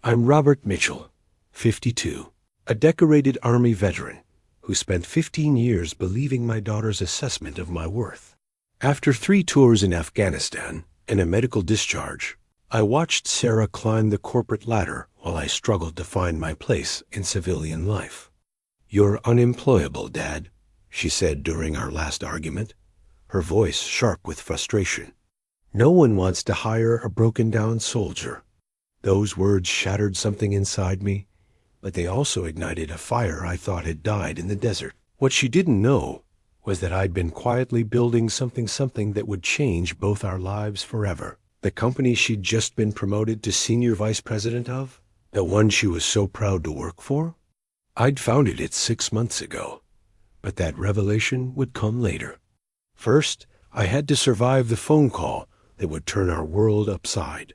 I'm Robert Mitchell, 52, a decorated Army veteran who spent 15 years believing my daughter's assessment of my worth. After 3 tours in Afghanistan and a medical discharge, I watched Sarah climb the corporate ladder while I struggled to find my place in civilian life. "You're unemployable, Dad," she said during our last argument, her voice sharp with frustration. "No one wants to hire a broken-down soldier." Those words shattered something inside me, but they also ignited a fire I thought had died in the desert. What she didn't know was that I'd been quietly building something that would change both our lives forever. The company she'd just been promoted to senior vice president of, the one she was so proud to work for, I'd founded it 6 months ago, but that revelation would come later. First, I had to survive the phone call that would turn our world upside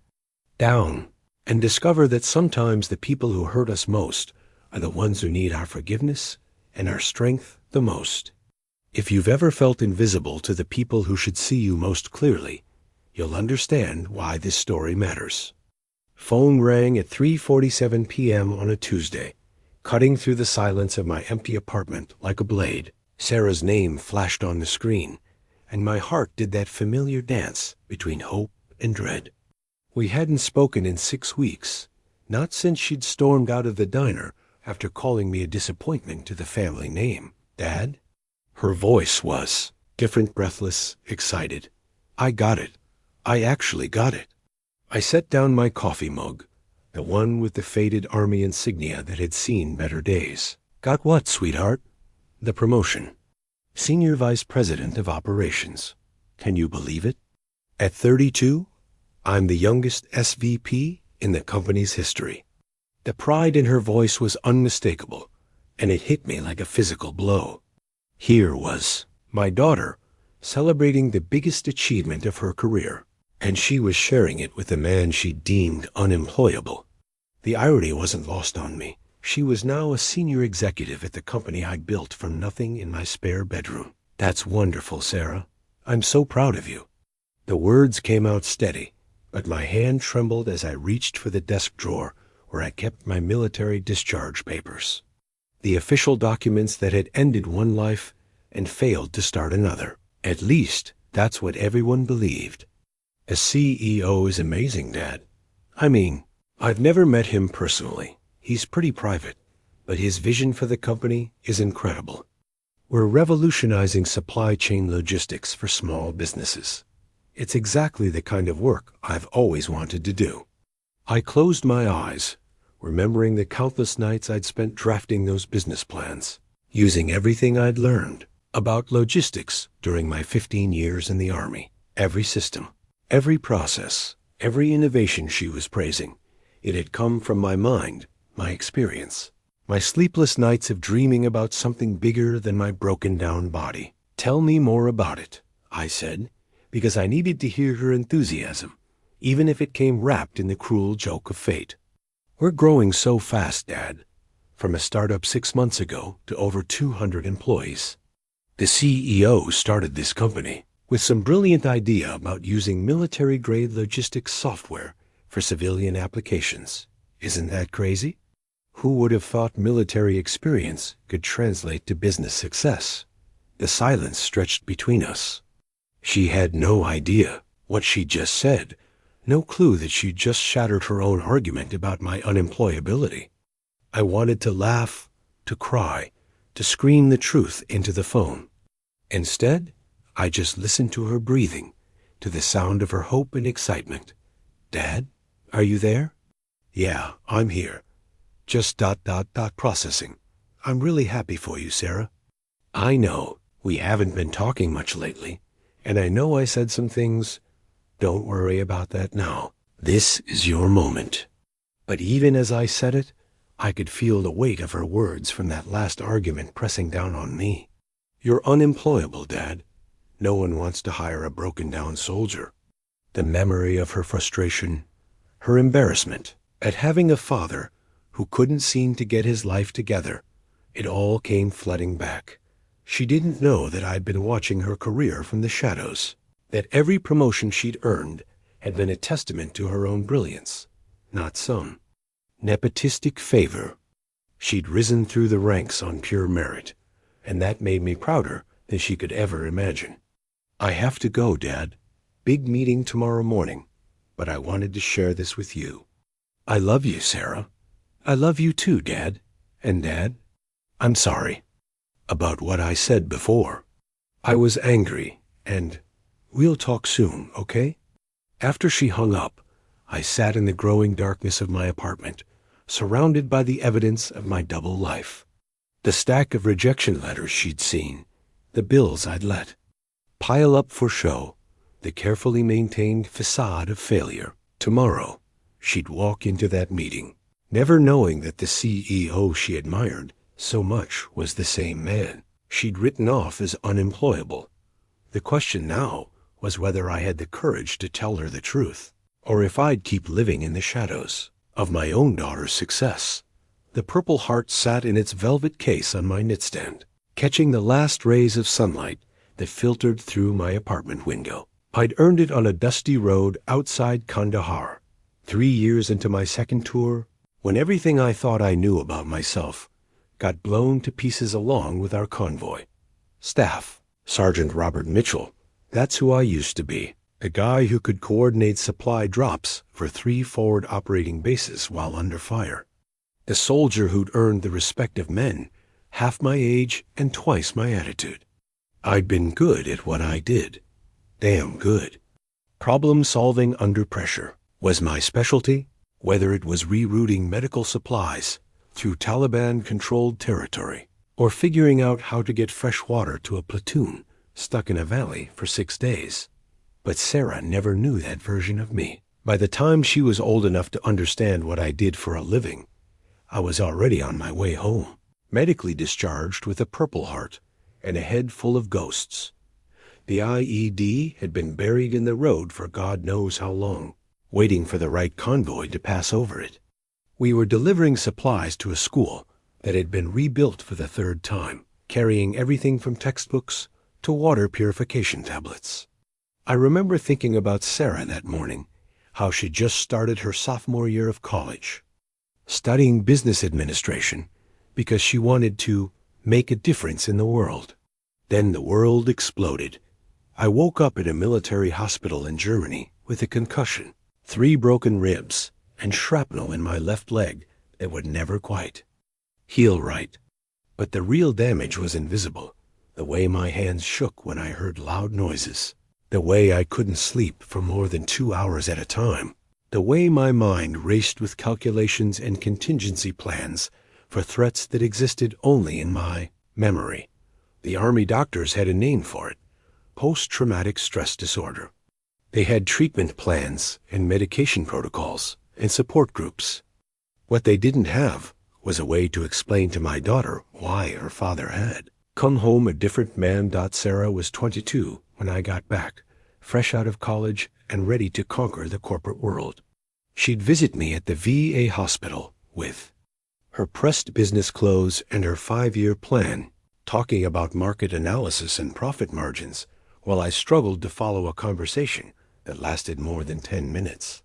down, and discover that sometimes the people who hurt us most are the ones who need our forgiveness and our strength the most. If you've ever felt invisible to the people who should see you most clearly, you'll understand why this story matters. Phone rang at 3:47 p.m. on a Tuesday, cutting through the silence of my empty apartment like a blade. Sarah's name flashed on the screen, and my heart did that familiar dance between hope and dread. We hadn't spoken in 6 weeks, not since she'd stormed out of the diner after calling me a disappointment to the family name. "Dad?" Her voice was different, breathless, excited. I got it. I actually got it. I set down my coffee mug, the one with the faded Army insignia that had seen better days. "Got what, sweetheart?" "The promotion. Senior Vice President of Operations. Can you believe it? At 32, I'm the youngest SVP in the company's history." The pride in her voice was unmistakable, and it hit me like a physical blow. Here was my daughter celebrating the biggest achievement of her career, and she was sharing it with a man she deemed unemployable. The irony wasn't lost on me. She was now a senior executive at the company I built from nothing in my spare bedroom. "That's wonderful, Sarah. I'm so proud of you." The words came out steady, but my hand trembled as I reached for the desk drawer where I kept my military discharge papers, the official documents that had ended one life and failed to start another. At least, that's what everyone believed. "A CEO is amazing, Dad. I mean, I've never met him personally. He's pretty private, but his vision for the company is incredible. We're revolutionizing supply chain logistics for small businesses. It's exactly the kind of work I've always wanted to do." I closed my eyes, remembering the countless nights I'd spent drafting those business plans, using everything I'd learned about logistics during my 15 years in the Army. Every system, every process, every innovation she was praising, it had come from my mind, my experience, my sleepless nights of dreaming about something bigger than my broken-down body. "Tell me more about it," I said, because I needed to hear her enthusiasm, even if it came wrapped in the cruel joke of fate. "We're growing so fast, Dad, from a startup 6 months ago to over 200 employees. The CEO started this company with some brilliant idea about using military-grade logistics software for civilian applications. Isn't that crazy? Who would have thought military experience could translate to business success?" The silence stretched between us. She had no idea what she'd just said, no clue that she'd just shattered her own argument about my unemployability. I wanted to laugh, to cry, to scream the truth into the phone. Instead, I just listened to her breathing, to the sound of her hope and excitement. "Dad, are you there?" "Yeah, I'm here. Just ... processing. I'm really happy for you, Sarah. I know we haven't been talking much lately, and I know I said some things. Don't worry about that now. This is your moment." But even as I said it, I could feel the weight of her words from that last argument pressing down on me. "You're unemployable, Dad. No one wants to hire a broken-down soldier." The memory of her frustration, her embarrassment at having a father who couldn't seem to get his life together, it all came flooding back. She didn't know that I'd been watching her career from the shadows, that every promotion she'd earned had been a testament to her own brilliance, not some. nepotistic favor. She'd risen through the ranks on pure merit, and that made me prouder than she could ever imagine. I have to go, Dad. Big meeting tomorrow morning, but I wanted to share this with you. I love you, Sarah. I love you too, Dad. And Dad, I'm sorry about what I said before. I was angry, and we'll talk soon, okay? After she hung up, I sat in the growing darkness of my apartment, surrounded by the evidence of my double life. The stack of rejection letters she'd seen, the bills I'd let pile up for show, the carefully maintained facade of failure. Tomorrow, she'd walk into that meeting, never knowing that the CEO she admired so much was the same man she'd written off as unemployable. The question now was whether I had the courage to tell her the truth, or if I'd keep living in the shadows of my own daughter's success. The Purple Heart sat in its velvet case on my nightstand, catching the last rays of sunlight that filtered through my apartment window. I'd earned it on a dusty road outside Kandahar, 3 years into my second tour, when everything I thought I knew about myself got blown to pieces along with our convoy. Staff Sergeant Robert Mitchell, that's who I used to be, a guy who could coordinate supply drops for 3 forward operating bases while under fire. The soldier who'd earned the respect of men, half my age and twice my attitude. I'd been good at what I did. Damn good. Problem solving under pressure was my specialty, whether it was rerouting medical supplies through Taliban-controlled territory, or figuring out how to get fresh water to a platoon stuck in a valley for 6 days. But Sarah never knew that version of me. By the time she was old enough to understand what I did for a living, I was already on my way home, medically discharged with a Purple Heart and a head full of ghosts. The IED had been buried in the road for God knows how long, waiting for the right convoy to pass over it. We were delivering supplies to a school that had been rebuilt for the 3rd time, carrying everything from textbooks to water purification tablets. I remember thinking about Sarah that morning, how she'd just started her sophomore year of college, studying business administration because she wanted to make a difference in the world. Then the world exploded. I woke up in a military hospital in Germany with a concussion, 3 broken ribs, and shrapnel in my left leg that would never quite heal right. But the real damage was invisible, the way my hands shook when I heard loud noises, the way I couldn't sleep for more than 2 hours at a time, the way my mind raced with calculations and contingency plans for threats that existed only in my memory. The Army doctors had a name for it: post-traumatic stress disorder. They had treatment plans and medication protocols and support groups. What they didn't have was a way to explain to my daughter why her father had come home a different man. Sarah was 22 when I got back, fresh out of college and ready to conquer the corporate world. She'd visit me at the VA hospital with her pressed business clothes and her 5-year plan, talking about market analysis and profit margins, while I struggled to follow a conversation that lasted more than 10 minutes.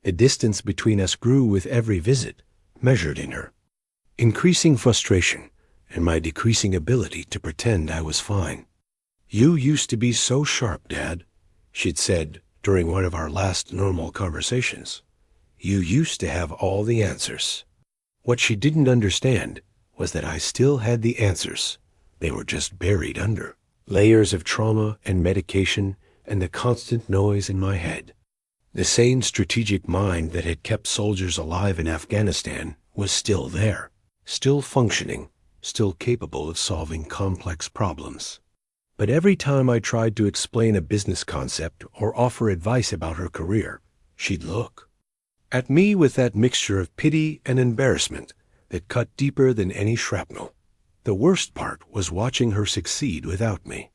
The distance between us grew with every visit, measured in her increasing frustration and my decreasing ability to pretend I was fine. "You used to be so sharp, Dad," she'd said during one of our last normal conversations. "You used to have all the answers." What she didn't understand was that I still had the answers. They were just buried under layers of trauma and medication and the constant noise in my head. The same strategic mind that had kept soldiers alive in Afghanistan was still there, still functioning, still capable of solving complex problems. But every time I tried to explain a business concept or offer advice about her career, she'd look at me with that mixture of pity and embarrassment that cut deeper than any shrapnel. The worst part was watching her succeed without me.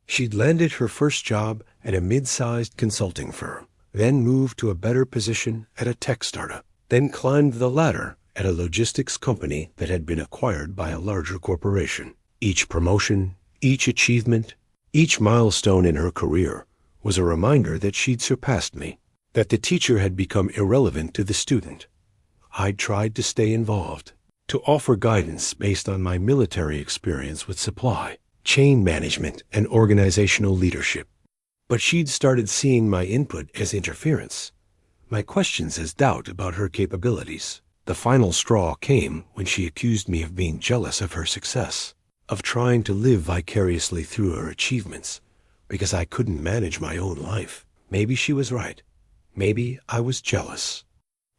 She'd landed her first job at a mid-sized consulting firm, then moved to a better position at a tech startup, then climbed the ladder at a logistics company that had been acquired by a larger corporation. Each promotion, each achievement, each milestone in her career was a reminder that she'd surpassed me, that the teacher had become irrelevant to the student. I'd tried to stay involved, to offer guidance based on my military experience with supply, chain management, and organizational leadership. But she'd started seeing my input as interference, my questions as doubt about her capabilities. The final straw came when she accused me of being jealous of her success, of trying to live vicariously through her achievements, because I couldn't manage my own life. Maybe she was right. Maybe I was jealous.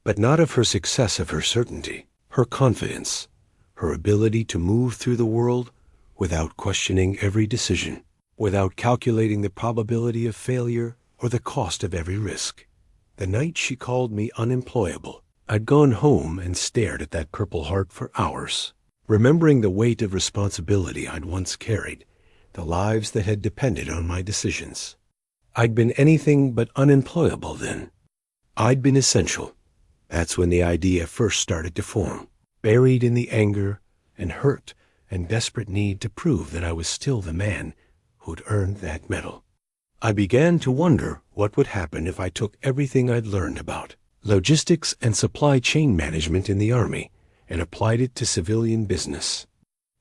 But not of her success, of her certainty, her confidence, her ability to move through the world without questioning every decision, without calculating the probability of failure or the cost of every risk. The night she called me unemployable, I'd gone home and stared at that Purple Heart for hours, remembering the weight of responsibility I'd once carried, the lives that had depended on my decisions. I'd been anything but unemployable then. I'd been essential. That's when the idea first started to form, buried in the anger and hurt and desperate need to prove that I was still the man who'd earned that medal. I began to wonder what would happen if I took everything I'd learned about logistics and supply chain management in the Army and applied it to civilian business.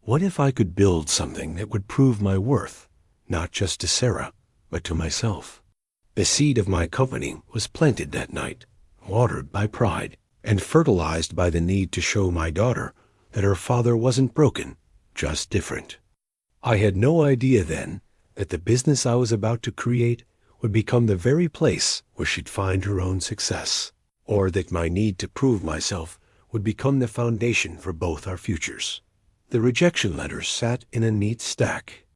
What if I could build something that would prove my worth, not just to Sarah, but to myself? The seed of my company was planted that night, watered by pride, and fertilized by the need to show my daughter that her father wasn't broken, just different. I had no idea then that the business I was about to create would become the very place where she'd find her own success, or that my need to prove myself would become the foundation for both our futures. The rejection letters sat in a neat stack.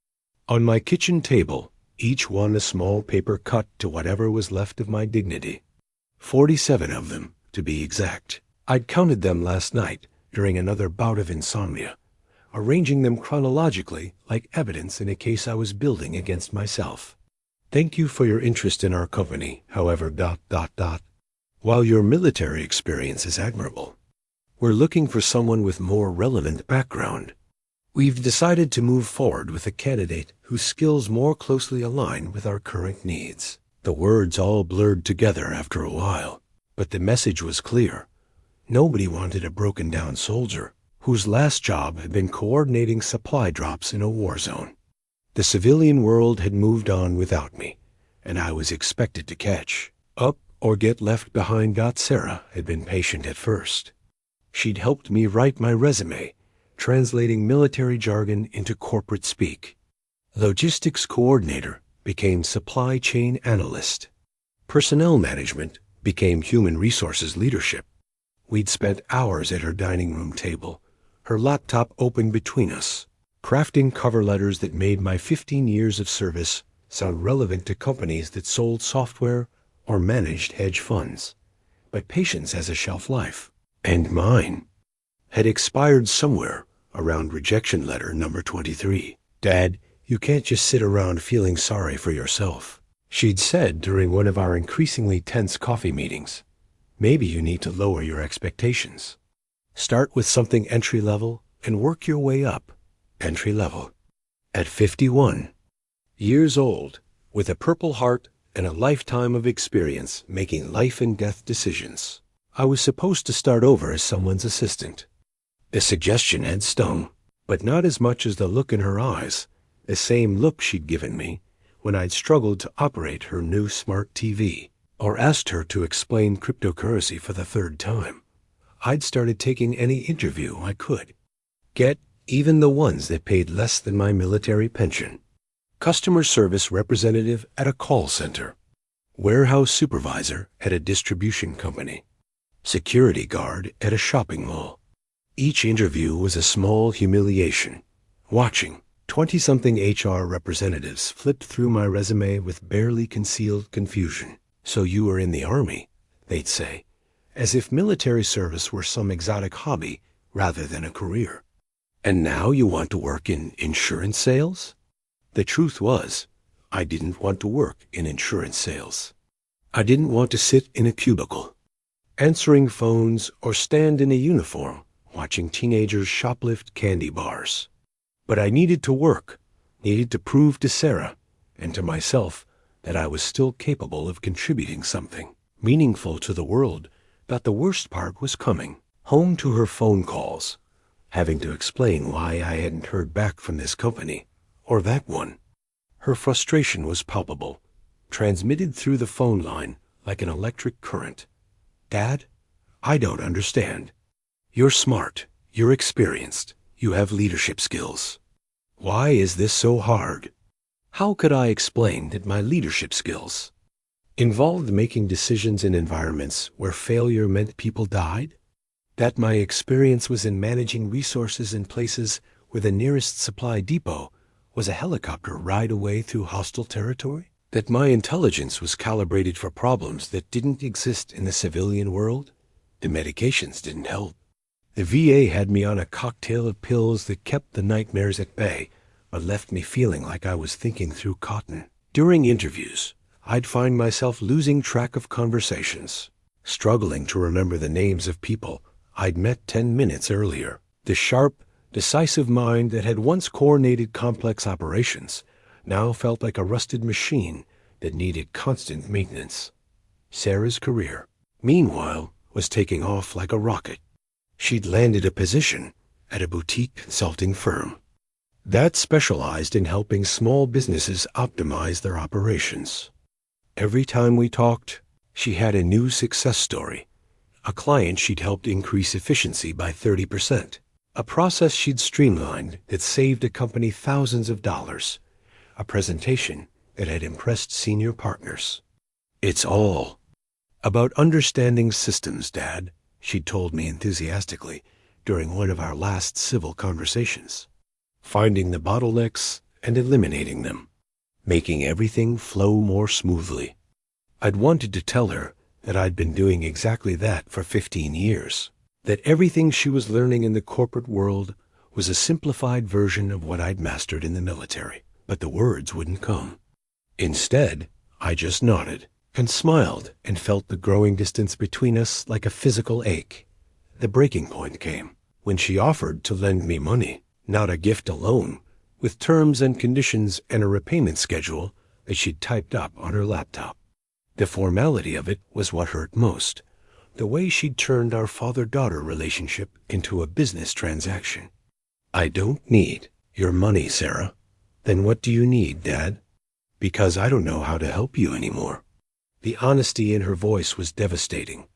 On my kitchen table, each one a small paper cut to whatever was left of my dignity. 47 of them, to be exact. I'd counted them last night during another bout of insomnia, arranging them chronologically like evidence in a case I was building against myself. Thank you for your interest in our company, however, ... While your military experience is admirable, we're looking for someone with more relevant background. We've decided to move forward with a candidate whose skills more closely align with our current needs. The words all blurred together after a while, but the message was clear. Nobody wanted a broken-down soldier whose last job had been coordinating supply drops in a war zone. The civilian world had moved on without me, and I was expected to catch up or get left behind. Sarah had been patient at first. She'd helped me write my resume, translating military jargon into corporate speak. Logistics coordinator became supply chain analyst. Personnel management became human resources leadership. We'd spent hours at her dining room table, her laptop open between us, crafting cover letters that made my 15 years of service sound relevant to companies that sold software or managed hedge funds. But patience has a shelf life, and mine had expired somewhere around rejection letter number 23. Dad, you can't just sit around feeling sorry for yourself, she'd said during one of our increasingly tense coffee meetings. Maybe you need to lower your expectations. Start with something entry-level and work your way up. Entry-level. At 51 years old, with a Purple Heart and a lifetime of experience making life and death decisions, I was supposed to start over as someone's assistant. The suggestion had stung, but not as much as the look in her eyes, the same look she'd given me when I'd struggled to operate her new smart TV, or asked her to explain cryptocurrency for the third time. I'd started taking any interview I could get, even the ones that paid less than my military pension. Customer service representative at a call center, warehouse supervisor at a distribution company, security guard at a shopping mall. Each interview was a small humiliation. Watching 20-something HR representatives flipped through my resume with barely concealed confusion. So you were in the Army, they'd say, as if military service were some exotic hobby rather than a career. And now you want to work in insurance sales? The truth was, I didn't want to work in insurance sales. I didn't want to sit in a cubicle, answering phones or stand in a uniform, watching teenagers shoplift candy bars. But I needed to work, needed to prove to Sarah and to myself that I was still capable of contributing something meaningful to the world, that the worst part was coming. home to her phone calls, having to explain why I hadn't heard back from this company or that one. Her frustration was palpable, transmitted through the phone line like an electric current. Dad, I don't understand. You're smart, you're experienced, you have leadership skills. Why is this so hard? How could I explain that my leadership skills involved making decisions in environments where failure meant people died? That my experience was in managing resources in places where the nearest supply depot was a helicopter ride away through hostile territory? That my intelligence was calibrated for problems that didn't exist in the civilian world? The medications didn't help. The VA had me on a cocktail of pills that kept the nightmares at bay, but left me feeling like I was thinking through cotton. During interviews, I'd find myself losing track of conversations, struggling to remember the names of people I'd met 10 minutes earlier. The sharp, decisive mind that had once coordinated complex operations now felt like a rusted machine that needed constant maintenance. Sarah's career, meanwhile, was taking off like a rocket. She'd landed a position at a boutique consulting firm that specialized in helping small businesses optimize their operations. Every time we talked, she had a new success story, a client she'd helped increase efficiency by 30%, a process she'd streamlined that saved a company thousands of dollars, a presentation that had impressed senior partners. It's all about understanding systems, Dad, she'd told me enthusiastically during one of our last civil conversations. Finding the bottlenecks and eliminating them, making everything flow more smoothly. I'd wanted to tell her that I'd been doing exactly that for 15 years, that everything she was learning in the corporate world was a simplified version of what I'd mastered in the military, but the words wouldn't come. Instead, I just nodded and smiled and felt the growing distance between us like a physical ache. The breaking point came when she offered to lend me money, not a gift alone, with terms and conditions and a repayment schedule that she'd typed up on her laptop. The formality of it was what hurt most, the way she'd turned our father-daughter relationship into a business transaction. I don't need your money, Sarah. Then what do you need, Dad? Because I don't know how to help you anymore. The honesty in her voice was devastating.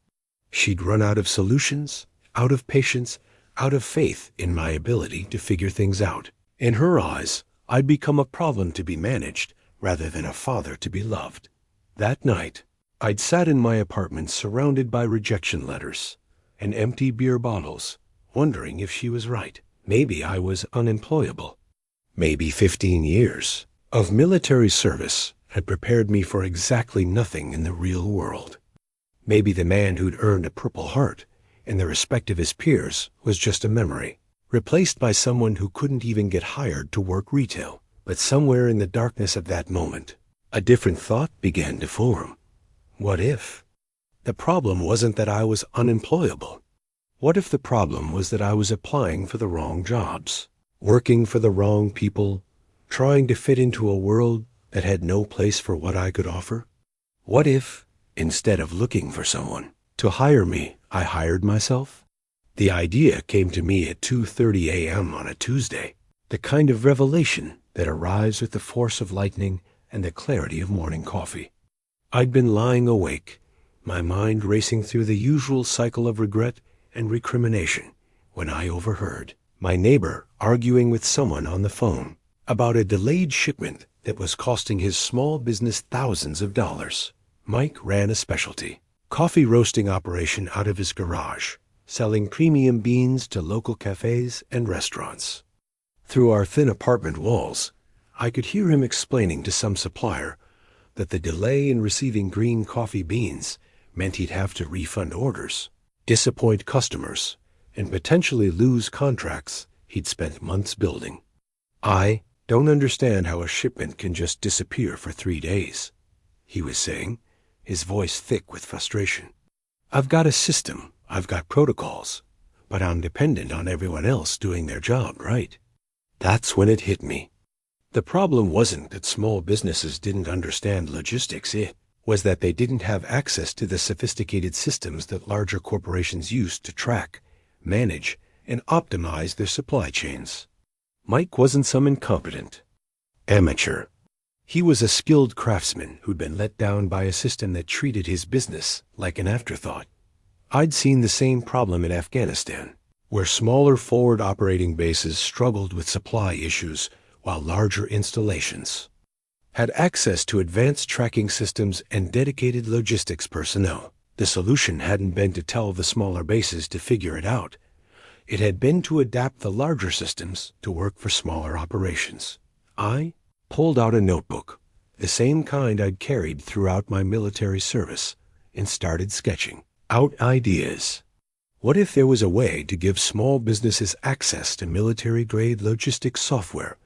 She'd run out of solutions, out of patience, out of faith in my ability to figure things out. In her eyes, I'd become a problem to be managed rather than a father to be loved. That night, I'd sat in my apartment surrounded by rejection letters and empty beer bottles, wondering if she was right. Maybe I was unemployable. Maybe 15 years of military service had prepared me for exactly nothing in the real world. Maybe the man who'd earned a Purple Heart in the respect of his peers was just a memory, replaced by someone who couldn't even get hired to work retail. But somewhere in the darkness of that moment, a different thought began to form. What if? The problem wasn't that I was unemployable. What if the problem was that I was applying for the wrong jobs, working for the wrong people, trying to fit into a world that had no place for what I could offer? What if, instead of looking for someone to hire me, I hired myself? The idea came to me at 2:30 a.m. on a Tuesday, the kind of revelation that arrives with the force of lightning and the clarity of morning coffee. I'd been lying awake, my mind racing through the usual cycle of regret and recrimination, when I overheard my neighbor arguing with someone on the phone about a delayed shipment that was costing his small business thousands of dollars. Mike ran a specialty coffee roasting operation out of his garage, selling premium beans to local cafes and restaurants. Through our thin apartment walls, I could hear him explaining to some supplier that the delay in receiving green coffee beans meant he'd have to refund orders, disappoint customers, and potentially lose contracts he'd spent months building. I don't understand how a shipment can just disappear for 3 days, he was saying, his voice thick with frustration. I've got a system, I've got protocols, but I'm dependent on everyone else doing their job right. That's when it hit me. The problem wasn't that small businesses didn't understand logistics. It was that they didn't have access to the sophisticated systems that larger corporations used to track, manage, and optimize their supply chains. Mike wasn't some incompetent amateur. He was a skilled craftsman who'd been let down by a system that treated his business like an afterthought. I'd seen the same problem in Afghanistan, where smaller forward operating bases struggled with supply issues while larger installations had access to advanced tracking systems and dedicated logistics personnel. The solution hadn't been to tell the smaller bases to figure it out. It had been to adapt the larger systems to work for smaller operations. I pulled out a notebook, the same kind I'd carried throughout my military service, and started sketching out ideas. What if there was a way to give small businesses access to military-grade logistics software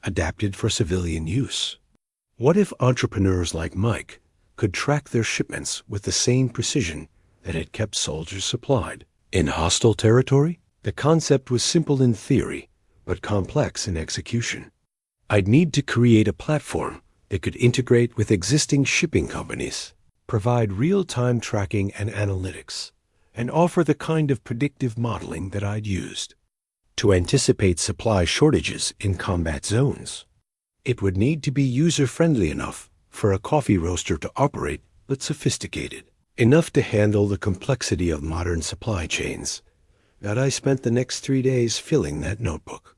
adapted for civilian use? What if entrepreneurs like Mike could track their shipments with the same precision that had kept soldiers supplied in hostile territory? The concept was simple in theory, but complex in execution. I'd need to create a platform that could integrate with existing shipping companies, provide real-time tracking and analytics, and offer the kind of predictive modeling that I'd used to anticipate supply shortages in combat zones. It would need to be user-friendly enough for a coffee roaster to operate, but sophisticated enough to handle the complexity of modern supply chains. That I spent the next 3 days filling that notebook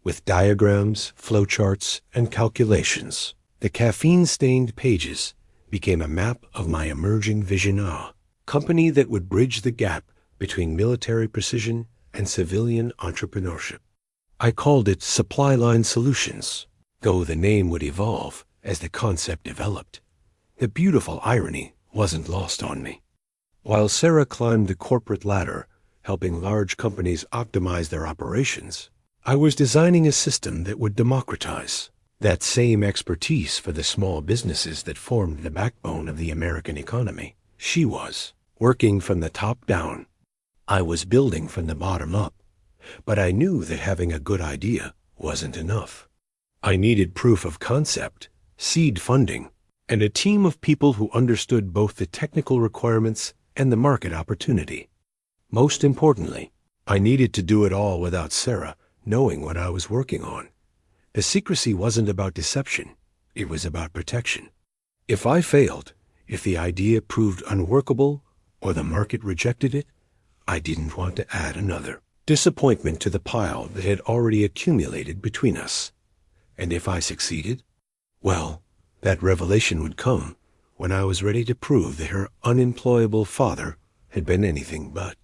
with diagrams, flowcharts, and calculations. The caffeine-stained pages became a map of my emerging vision, a company that would bridge the gap between military precision and civilian entrepreneurship. I called it Supply Line Solutions, though the name would evolve as the concept developed. The beautiful irony wasn't lost on me. While Sarah climbed the corporate ladder, helping large companies optimize their operations, I was designing a system that would democratize that same expertise for the small businesses that formed the backbone of the American economy. She was working from the top down. I was building from the bottom up, but I knew that having a good idea wasn't enough. I needed proof of concept, seed funding, and a team of people who understood both the technical requirements and the market opportunity. Most importantly, I needed to do it all without Sarah knowing what I was working on. The secrecy wasn't about deception, it was about protection. If I failed, if the idea proved unworkable, or the market rejected it, I didn't want to add another disappointment to the pile that had already accumulated between us. And if I succeeded, well, that revelation would come when I was ready to prove that her unemployable father had been anything but.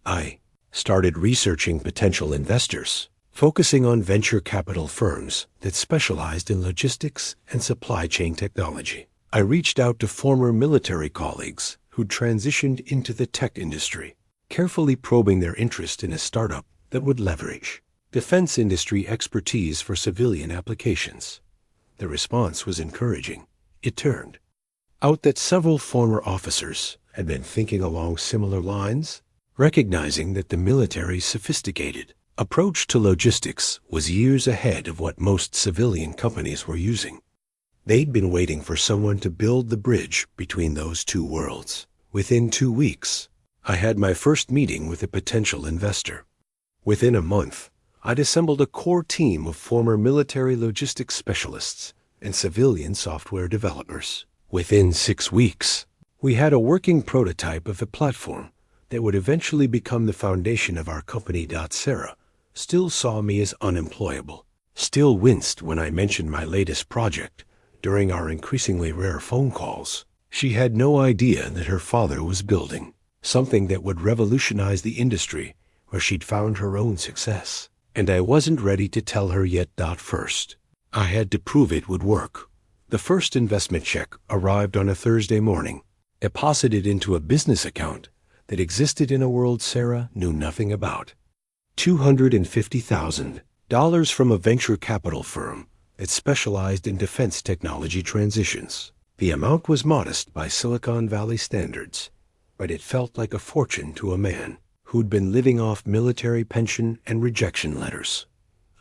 I started researching potential investors, focusing on venture capital firms that specialized in logistics and supply chain technology. I reached out to former military colleagues who'd transitioned into the tech industry, carefully probing their interest in a startup that would leverage defense industry expertise for civilian applications. The response was encouraging. It turned out that several former officers had been thinking along similar lines, recognizing that the military's sophisticated approach to logistics was years ahead of what most civilian companies were using. They'd been waiting for someone to build the bridge between those two worlds. Within 2 weeks, I had my first meeting with a potential investor. Within a month, I'd assembled a core team of former military logistics specialists and civilian software developers. Within 6 weeks, we had a working prototype of a platform that would eventually become the foundation of our company. Sarah still saw me as unemployable, still winced when I mentioned my latest project during our increasingly rare phone calls. She had no idea that her father was building something that would revolutionize the industry where she'd found her own success. And I wasn't ready to tell her yet. First, I had to prove it would work. The first investment check arrived on a Thursday morning, deposited into a business account that existed in a world Sarah knew nothing about. $250,000 from a venture capital firm that specialized in defense technology transitions. The amount was modest by Silicon Valley standards, but it felt like a fortune to a man who'd been living off military pension and rejection letters.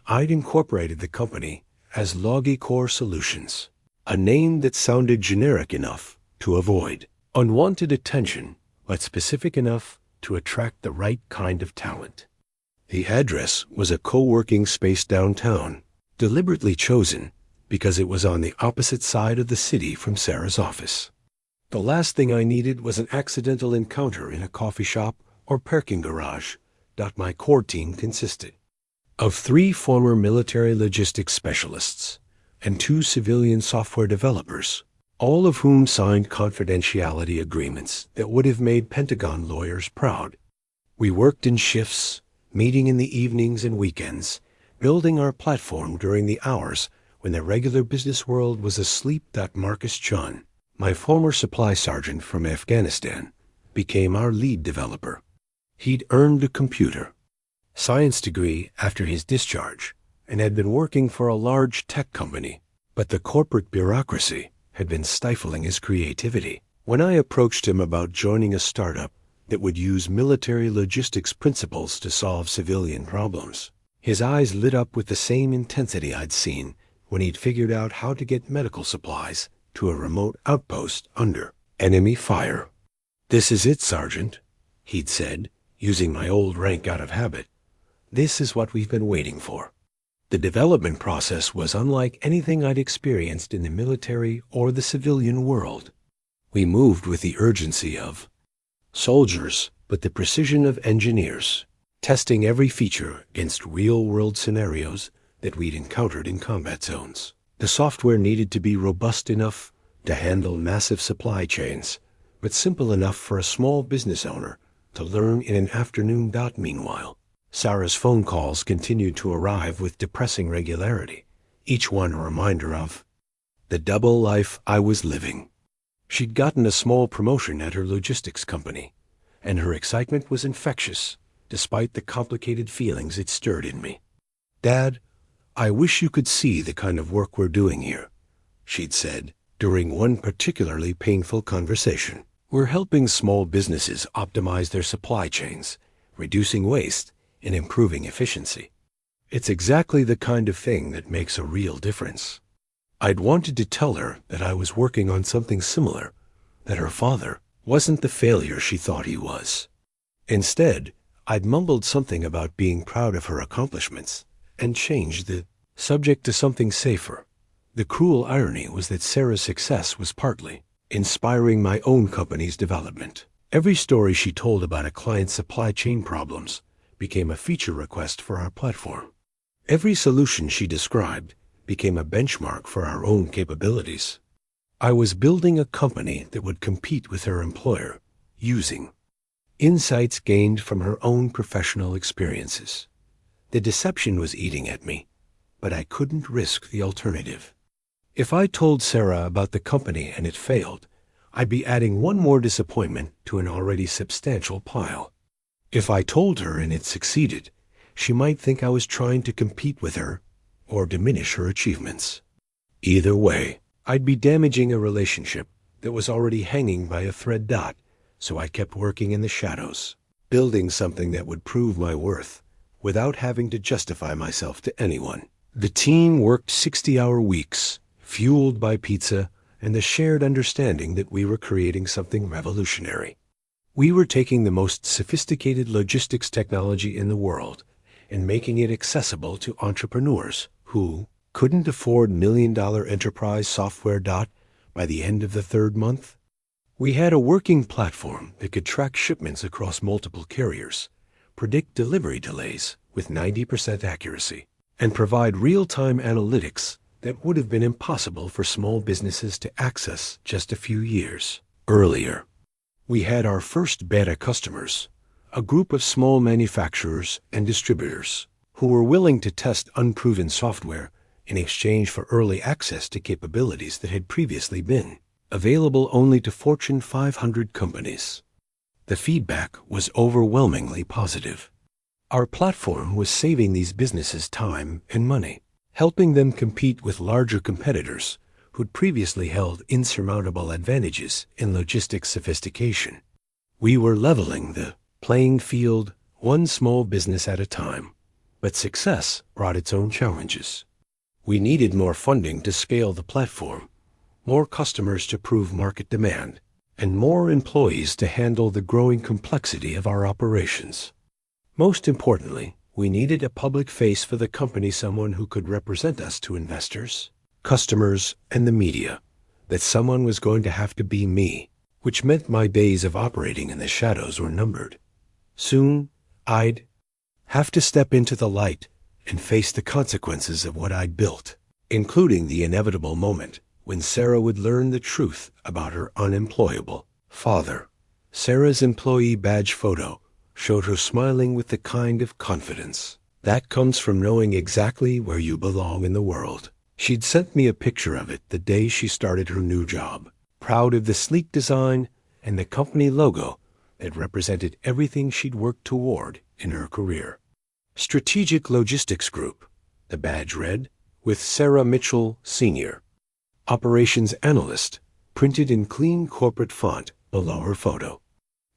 I'd incorporated the company as LogiCore Solutions, a name that sounded generic enough to avoid unwanted attention, but specific enough to attract the right kind of talent. The address was a co-working space downtown, deliberately chosen because it was on the opposite side of the city from Sarah's office. The last thing I needed was an accidental encounter in a coffee shop or parking garage. My core team consisted of 3 former military logistics specialists and 2 civilian software developers, all of whom signed confidentiality agreements that would have made Pentagon lawyers proud. We worked in shifts, meeting in the evenings and weekends, building our platform during the hours when the regular business world was asleep. Marcus Chun, my former supply sergeant from Afghanistan, became our lead developer. He'd earned a computer science degree after his discharge and had been working for a large tech company, but the corporate bureaucracy had been stifling his creativity. When I approached him about joining a startup that would use military logistics principles to solve civilian problems, his eyes lit up with the same intensity I'd seen when he'd figured out how to get medical supplies to a remote outpost under enemy fire. "This is it, Sergeant," he'd said, using my old rank out of habit. "This is what we've been waiting for." The development process was unlike anything I'd experienced in the military or the civilian world. We moved with the urgency of soldiers, but the precision of engineers, testing every feature against real-world scenarios that we'd encountered in combat zones. The software needed to be robust enough to handle massive supply chains, but simple enough for a small business owner to learn in an afternoon. Meanwhile, Sarah's phone calls continued to arrive with depressing regularity, each one a reminder of the double life I was living. She'd gotten a small promotion at her logistics company, and her excitement was infectious, despite the complicated feelings it stirred in me. "Dad, I wish you could see the kind of work we're doing here," she'd said during one particularly painful conversation. "We're helping small businesses optimize their supply chains, reducing waste, and improving efficiency. It's exactly the kind of thing that makes a real difference." I'd wanted to tell her that I was working on something similar, that her father wasn't the failure she thought he was. Instead, I'd mumbled something about being proud of her accomplishments and changed the subject to something safer. The cruel irony was that Sarah's success was partly inspiring my own company's development. Every story she told about a client's supply chain problems became a feature request for our platform. Every solution she described became a benchmark for our own capabilities. I was building a company that would compete with her employer using insights gained from her own professional experiences. The deception was eating at me, but I couldn't risk the alternative. If I told Sarah about the company and it failed, I'd be adding one more disappointment to an already substantial pile. If I told her and it succeeded, she might think I was trying to compete with her or diminish her achievements. Either way, I'd be damaging a relationship that was already hanging by a thread. So I kept working in the shadows, building something that would prove my worth without having to justify myself to anyone. The team worked 60-hour weeks, fueled by pizza and the shared understanding that we were creating something revolutionary. We were taking the most sophisticated logistics technology in the world and making it accessible to entrepreneurs who couldn't afford million-dollar enterprise software. By the end of the 3rd month, we had a working platform that could track shipments across multiple carriers, predict delivery delays with 90% accuracy, and provide real-time analytics that would have been impossible for small businesses to access just a few years earlier. We had our first beta customers, a group of small manufacturers and distributors who were willing to test unproven software in exchange for early access to capabilities that had previously been available only to Fortune 500 companies. The feedback was overwhelmingly positive. Our platform was saving these businesses time and money, helping them compete with larger competitors who'd previously held insurmountable advantages in logistics sophistication. We were leveling the playing field one small business at a time, but success brought its own challenges. We needed more funding to scale the platform, more customers to prove market demand, and more employees to handle the growing complexity of our operations. Most importantly, we needed a public face for the company, someone who could represent us to investors, customers, and the media. That someone was going to have to be me, which meant my days of operating in the shadows were numbered. Soon, I'd have to step into the light and face the consequences of what I'd built, including the inevitable moment when Sarah would learn the truth about her unemployable father. Sarah's employee badge photo showed her smiling with the kind of confidence that comes from knowing exactly where you belong in the world. She'd sent me a picture of it the day she started her new job, proud of the sleek design and the company logo that represented everything she'd worked toward in her career. Strategic Logistics Group, the badge read, with Sarah Mitchell, Sr., Operations Analyst, printed in clean corporate font below her photo.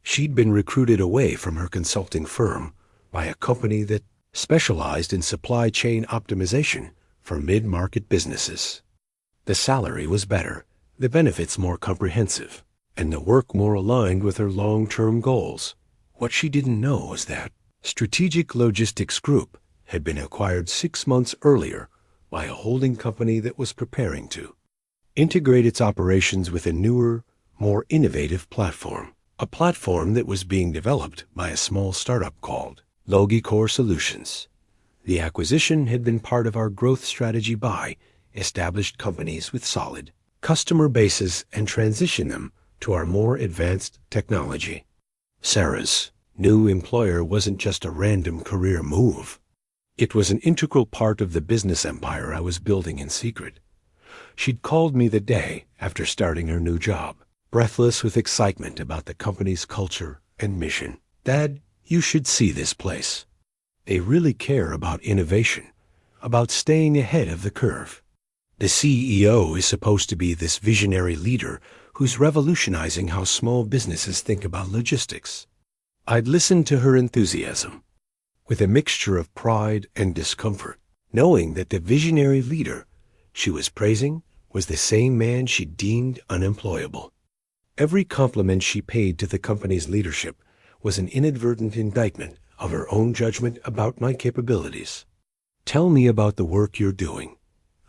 She'd been recruited away from her consulting firm by a company that specialized in supply chain optimization for mid-market businesses. The salary was better, the benefits more comprehensive, and the work more aligned with her long-term goals. What she didn't know was that Strategic Logistics Group had been acquired 6 months earlier by a holding company that was preparing to integrate its operations with a newer, more innovative platform, a platform that was being developed by a small startup called Logicore Solutions. The acquisition had been part of our growth strategy by established companies with solid customer bases and transition them to our more advanced technology. Sarah's new employer wasn't just a random career move. It was an integral part of the business empire I was building in secret. She'd called me the day after starting her new job, breathless with excitement about the company's culture and mission. "Dad, you should see this place. They really care about innovation, about staying ahead of the curve. The CEO is supposed to be this visionary leader who's revolutionizing how small businesses think about logistics." I'd listened to her enthusiasm with a mixture of pride and discomfort, knowing that the visionary leader she was praising was the same man she deemed unemployable. Every compliment she paid to the company's leadership was an inadvertent indictment of her own judgment about my capabilities. "Tell me about the work you're doing,"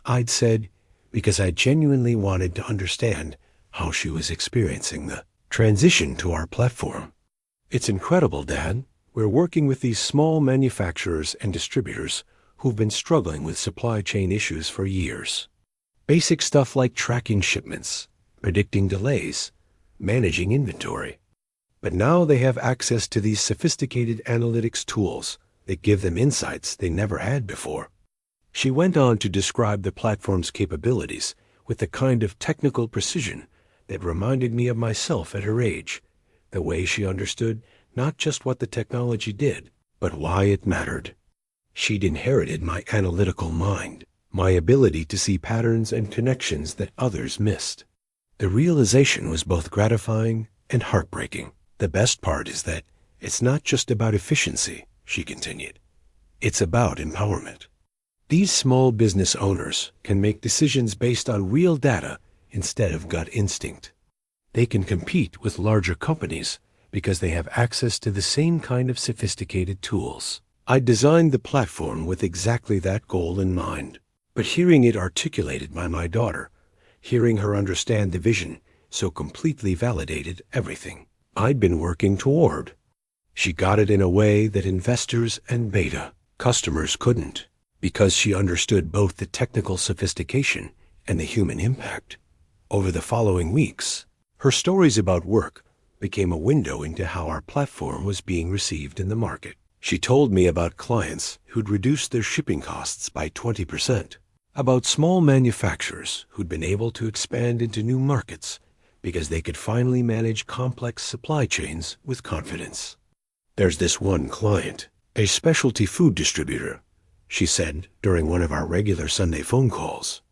I'd said, because I genuinely wanted to understand how she was experiencing the transition to our platform. "It's incredible, Dad. We're working with these small manufacturers and distributors who've been struggling with supply chain issues for years. Basic stuff like tracking shipments, predicting delays, managing inventory. But now they have access to these sophisticated analytics tools that give them insights they never had before." She went on to describe the platform's capabilities with the kind of technical precision that reminded me of myself at her age, the way she understood not just what the technology did, but why it mattered. She'd inherited my analytical mind, my ability to see patterns and connections that others missed. The realization was both gratifying and heartbreaking. "The best part is that it's not just about efficiency," she continued. "It's about empowerment. These small business owners can make decisions based on real data instead of gut instinct. They can compete with larger companies because they have access to the same kind of sophisticated tools." I designed the platform with exactly that goal in mind. But hearing it articulated by my daughter, hearing her understand the vision, so completely validated everything I'd been working toward. She got it in a way that investors and beta customers couldn't, because she understood both the technical sophistication and the human impact. Over the following weeks, her stories about work became a window into how our platform was being received in the market. She told me about clients who'd reduced their shipping costs by 20%, about small manufacturers who'd been able to expand into new markets because they could finally manage complex supply chains with confidence. "There's this one client, a specialty food distributor," she said during one of our regular Sunday phone calls.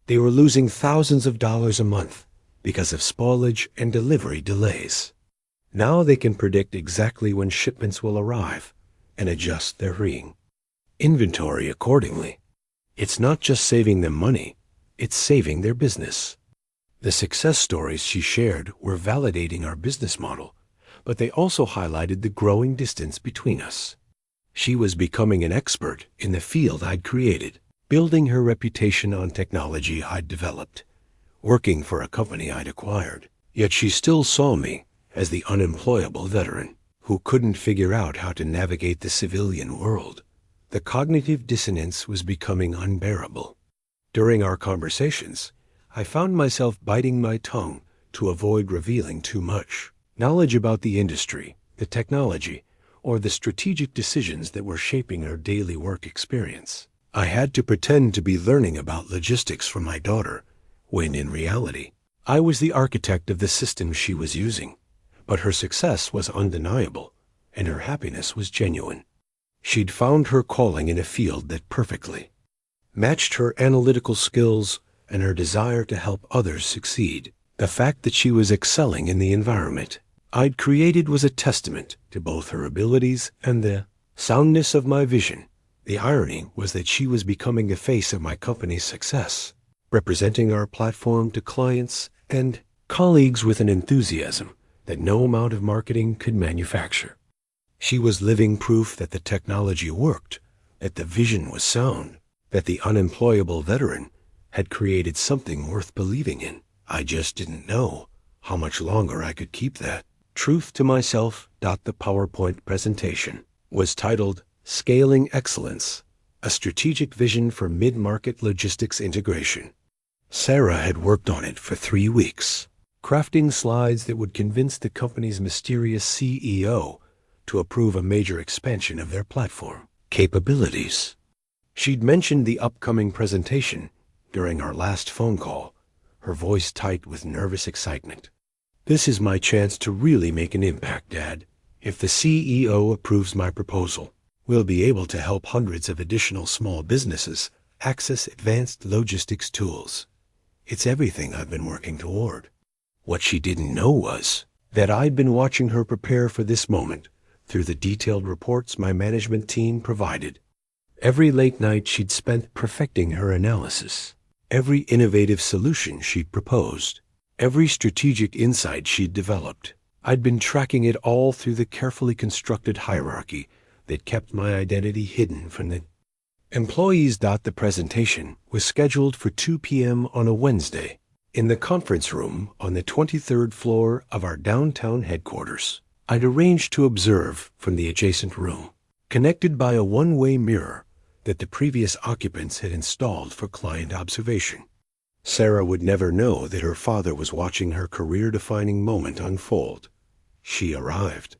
"They were losing thousands of dollars a month because of spoilage and delivery delays. Now they can predict exactly when shipments will arrive and adjust their inventory accordingly. It's not just saving them money, it's saving their business." The success stories she shared were validating our business model, but they also highlighted the growing distance between us. She was becoming an expert in the field I'd created, building her reputation on technology I'd developed, working for a company I'd acquired. Yet she still saw me as the unemployable veteran who couldn't figure out how to navigate the civilian world. The cognitive dissonance was becoming unbearable. During our conversations, I found myself biting my tongue to avoid revealing too much. Knowledge about the industry, the technology, or the strategic decisions that were shaping her daily work experience. I had to pretend to be learning about logistics from my daughter, when in reality, I was the architect of the system she was using. But her success was undeniable, and her happiness was genuine. She'd found her calling in a field that perfectly matched her analytical skills and her desire to help others succeed. The fact that she was excelling in the environment I'd created was a testament to both her abilities and the soundness of my vision. The irony was that she was becoming the face of my company's success, representing our platform to clients and colleagues with an enthusiasm that no amount of marketing could manufacture. She was living proof that the technology worked, that the vision was sound, that the unemployable veteran had created something worth believing in. I just didn't know how much longer I could keep that truth to myself. The PowerPoint presentation was titled Scaling Excellence, a Strategic Vision for Mid-Market Logistics Integration. Sarah had worked on it for 3 weeks, crafting slides that would convince the company's mysterious CEO to approve a major expansion of their platform capabilities. She'd mentioned the upcoming presentation during our last phone call, her voice tight with nervous excitement. "This is my chance to really make an impact, Dad. If the CEO approves my proposal, we'll be able to help hundreds of additional small businesses access advanced logistics tools. It's everything I've been working toward." What she didn't know was that I'd been watching her prepare for this moment through the detailed reports my management team provided. Every late night she'd spent perfecting her analysis, every innovative solution she'd proposed, every strategic insight she'd developed. I'd been tracking it all through the carefully constructed hierarchy that kept my identity hidden from the employees. The presentation was scheduled for 2 p.m. on a Wednesday in the conference room on the 23rd floor of our downtown headquarters. I'd arranged to observe from the adjacent room, connected by a one-way mirror that the previous occupants had installed for client observation. Sarah would never know that her father was watching her career-defining moment unfold. She arrived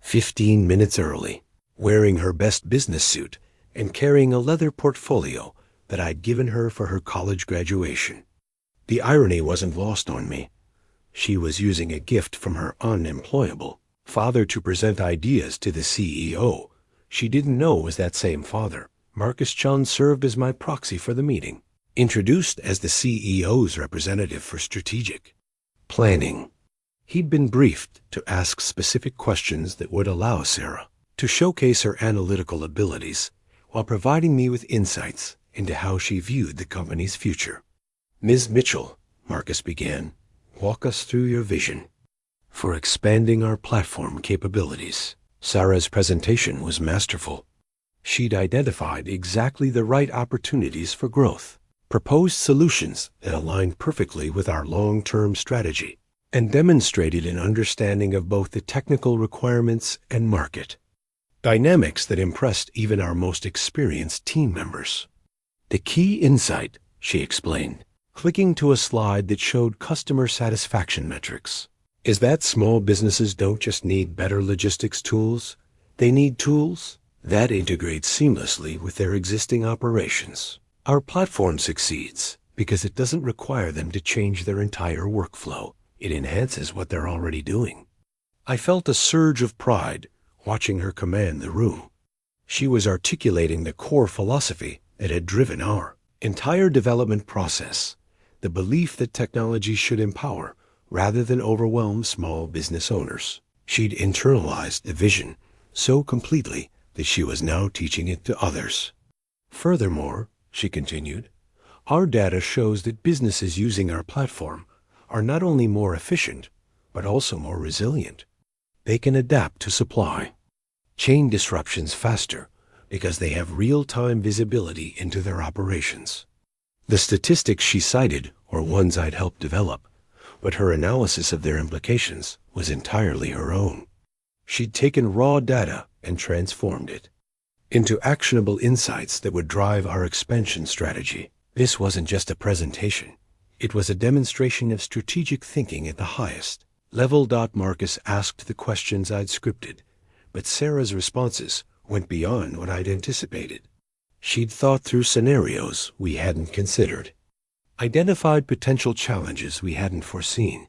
15 minutes early, wearing her best business suit and carrying a leather portfolio that I'd given her for her college graduation. The irony wasn't lost on me. She was using a gift from her unemployable father to present ideas to the CEO. She didn't know it was that same father. Marcus Chun served as my proxy for the meeting, introduced as the CEO's representative for strategic planning. He'd been briefed to ask specific questions that would allow Sarah to showcase her analytical abilities while providing me with insights into how she viewed the company's future. "Ms. Mitchell," Marcus began, "walk us through your vision for expanding our platform capabilities." Sarah's presentation was masterful. She'd identified exactly the right opportunities for growth, proposed solutions that aligned perfectly with our long-term strategy, and demonstrated an understanding of both the technical requirements and market dynamics that impressed even our most experienced team members. "The key insight," she explained, clicking to a slide that showed customer satisfaction metrics, "is that small businesses don't just need better logistics tools, they need tools that integrate seamlessly with their existing operations. Our platform succeeds because it doesn't require them to change their entire workflow. It enhances what they're already doing." I felt a surge of pride watching her command the room. She was articulating the core philosophy that had driven our entire development process, the belief that technology should empower rather than overwhelm small business owners. She'd internalized the vision so completely that she was now teaching it to others. "Furthermore," she continued, "our data shows that businesses using our platform are not only more efficient, but also more resilient. They can adapt to supply chain disruptions faster because they have real-time visibility into their operations. The statistics she cited were ones I'd helped develop, but her analysis of their implications was entirely her own. She'd taken raw data and transformed it into actionable insights that would drive our expansion strategy. This wasn't just a presentation. It was a demonstration of strategic thinking at the highest level. Marcus asked the questions I'd scripted, but Sarah's responses went beyond what I'd anticipated. She'd thought through scenarios we hadn't considered, identified potential challenges we hadn't foreseen,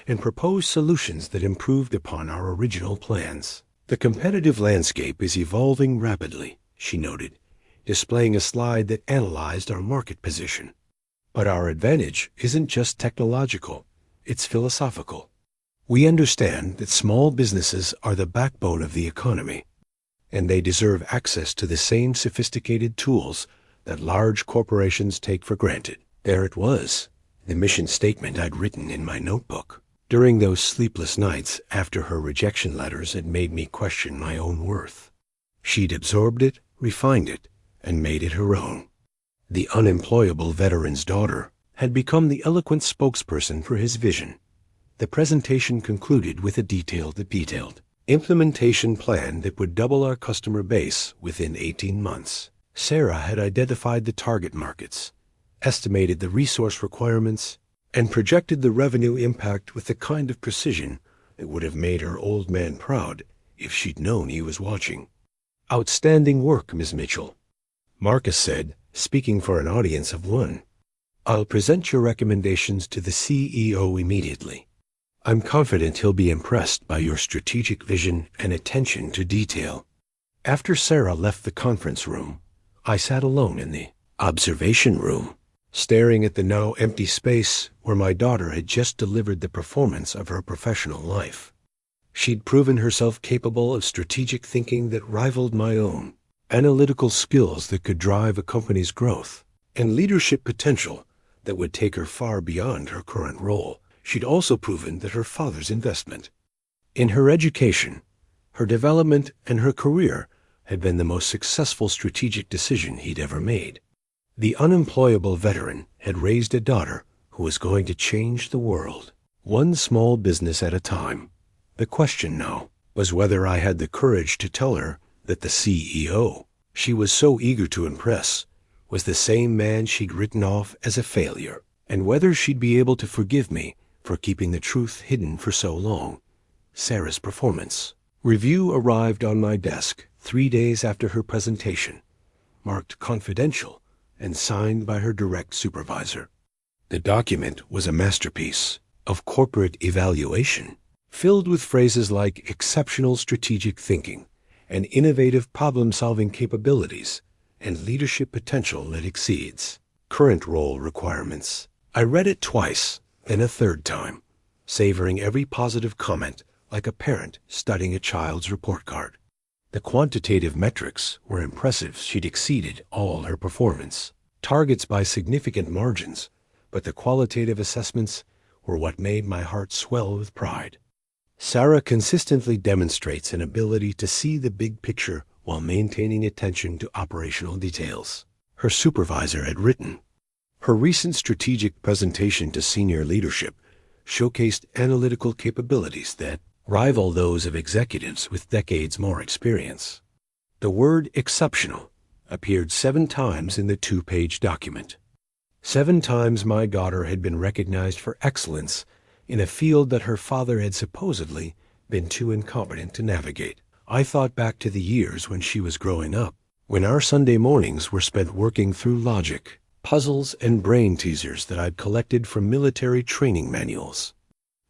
and proposed solutions that improved upon our original plans. The competitive landscape is evolving rapidly, she noted, displaying a slide that analyzed our market position. But our advantage isn't just technological, it's philosophical. We understand that small businesses are the backbone of the economy, and they deserve access to the same sophisticated tools that large corporations take for granted. There it was, the mission statement I'd written in my notebook. During those sleepless nights after her rejection letters had made me question my own worth, she'd absorbed it, refined it, and made it her own. The unemployable veteran's daughter had become the eloquent spokesperson for his vision. The presentation concluded with a detailed implementation plan that would double our customer base within 18 months. Sarah had identified the target markets, estimated the resource requirements, and projected the revenue impact with the kind of precision that would have made her old man proud if she'd known he was watching. "Outstanding work, Ms. Mitchell," Marcus said, speaking for an audience of one. "I'll present your recommendations to the CEO immediately. I'm confident he'll be impressed by your strategic vision and attention to detail." After Sarah left the conference room, I sat alone in the observation room, staring at the now empty space where my daughter had just delivered the performance of her professional life. She'd proven herself capable of strategic thinking that rivaled my own, analytical skills that could drive a company's growth, and leadership potential that would take her far beyond her current role. She'd also proven that her father's investment in her education, her development, and her career had been the most successful strategic decision he'd ever made. The unemployable veteran had raised a daughter who was going to change the world, one small business at a time. The question now was whether I had the courage to tell her that the CEO she was so eager to impress was the same man she'd written off as a failure, and whether she'd be able to forgive me for keeping the truth hidden for so long. Sarah's performance review arrived on my desk 3 days after her presentation, marked confidential and signed by her direct supervisor. The document was a masterpiece of corporate evaluation, filled with phrases like exceptional strategic thinking and innovative problem-solving capabilities and leadership potential that exceeds current role requirements. I read it twice, then a third time, savoring every positive comment like a parent studying a child's report card. The quantitative metrics were impressive. She'd exceeded all her performance targets by significant margins, but the qualitative assessments were what made my heart swell with pride. Sarah consistently demonstrates an ability to see the big picture while maintaining attention to operational details, her supervisor had written. Her recent strategic presentation to senior leadership showcased analytical capabilities that rival those of executives with decades more experience. The word exceptional appeared 7 times in the 2-page document. 7 times my daughter had been recognized for excellence in a field that her father had supposedly been too incompetent to navigate. I thought back to the years when she was growing up, when our Sunday mornings were spent working through logic, puzzles, and brain teasers that I'd collected from military training manuals.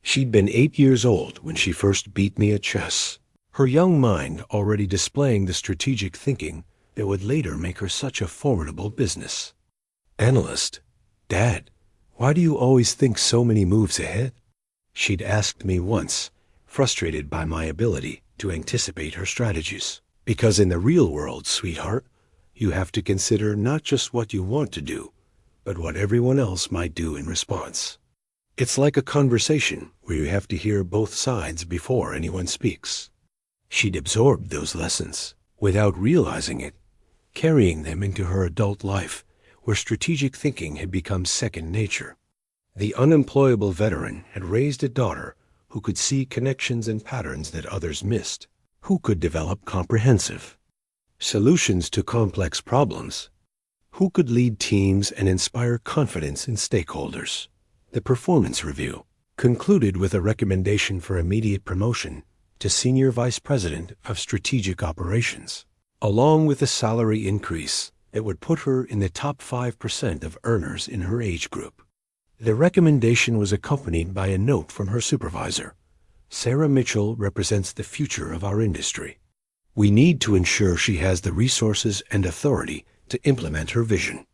She'd been 8 years old when she first beat me at chess, her young mind already displaying the strategic thinking that would later make her such a formidable business analyst. "Dad, why do you always think so many moves ahead?" she'd asked me once, frustrated by my ability to anticipate her strategies. "Because in the real world, sweetheart, you have to consider not just what you want to do, but what everyone else might do in response." It's like a conversation where you have to hear both sides before anyone speaks. She'd absorbed those lessons without realizing it, carrying them into her adult life, where strategic thinking had become second nature. The unemployable veteran had raised a daughter who could see connections and patterns that others missed, who could develop comprehensive solutions to complex problems, who could lead teams and inspire confidence in stakeholders. The performance review concluded with a recommendation for immediate promotion to Senior Vice President of Strategic Operations, along with a salary increase that would put her in the top 5% of earners in her age group. The recommendation was accompanied by a note from her supervisor. Sarah Mitchell represents the future of our industry. We need to ensure she has the resources and authority to implement her vision.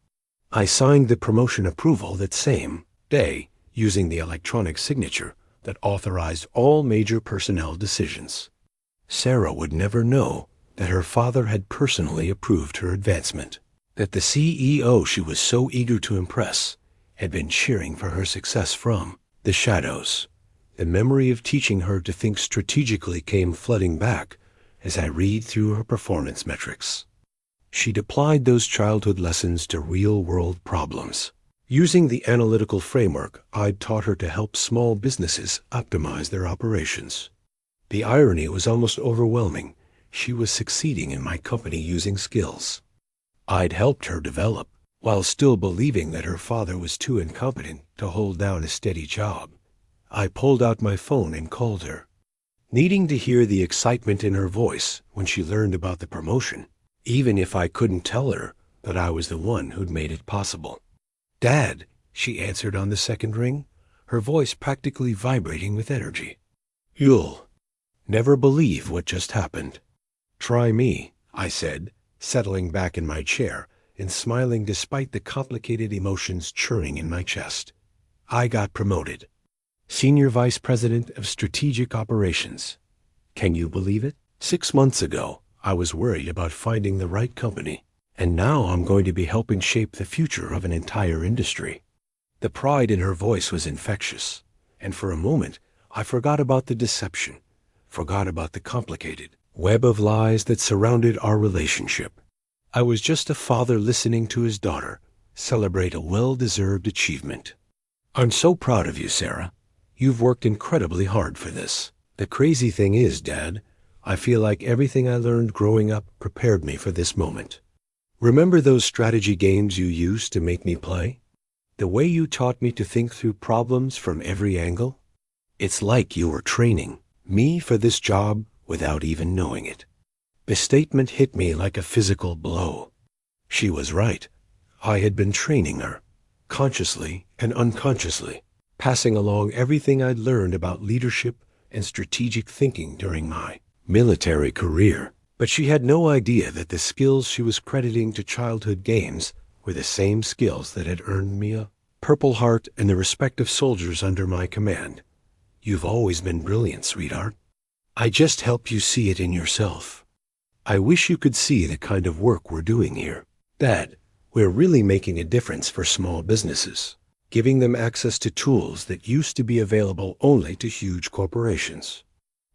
I signed the promotion approval that same day using the electronic signature that authorized all major personnel decisions. Sarah would never know that her father had personally approved her advancement, that the CEO she was so eager to impress had been cheering for her success from the shadows. The memory of teaching her to think strategically came flooding back as I read through her performance metrics. She'd applied those childhood lessons to real-world problems, using the analytical framework I'd taught her to help small businesses optimize their operations. The irony was almost overwhelming. She was succeeding in my company using skills I'd helped her develop, while still believing that her father was too incompetent to hold down a steady job. I pulled out my phone and called her, needing to hear the excitement in her voice when she learned about the promotion, even if I couldn't tell her that I was the one who'd made it possible. "Dad," she answered on the second ring, her voice practically vibrating with energy. "You'll never believe what just happened." "Try me," I said, settling back in my chair and smiling despite the complicated emotions churning in my chest. I got promoted. Senior Vice President of Strategic Operations. Can you believe it? 6 months ago, I was worried about finding the right company, and now I'm going to be helping shape the future of an entire industry. The pride in her voice was infectious, and for a moment, I forgot about the deception, forgot about the complicated web of lies that surrounded our relationship. I was just a father listening to his daughter celebrate a well-deserved achievement. "I'm so proud of you, Sarah. You've worked incredibly hard for this. The crazy thing is, Dad, I feel like everything I learned growing up prepared me for this moment. Remember those strategy games you used to make me play? The way you taught me to think through problems from every angle? It's like you were training me for this job without even knowing it." The statement hit me like a physical blow. She was right. I had been training her, consciously and unconsciously, passing along everything I'd learned about leadership and strategic thinking during my military career. But she had no idea that the skills she was crediting to childhood games were the same skills that had earned me a Purple Heart and the respect of soldiers under my command. "You've always been brilliant, sweetheart. I just help you see it in yourself. I wish you could see the kind of work we're doing here. Dad, we're really making a difference for small businesses, giving them access to tools that used to be available only to huge corporations.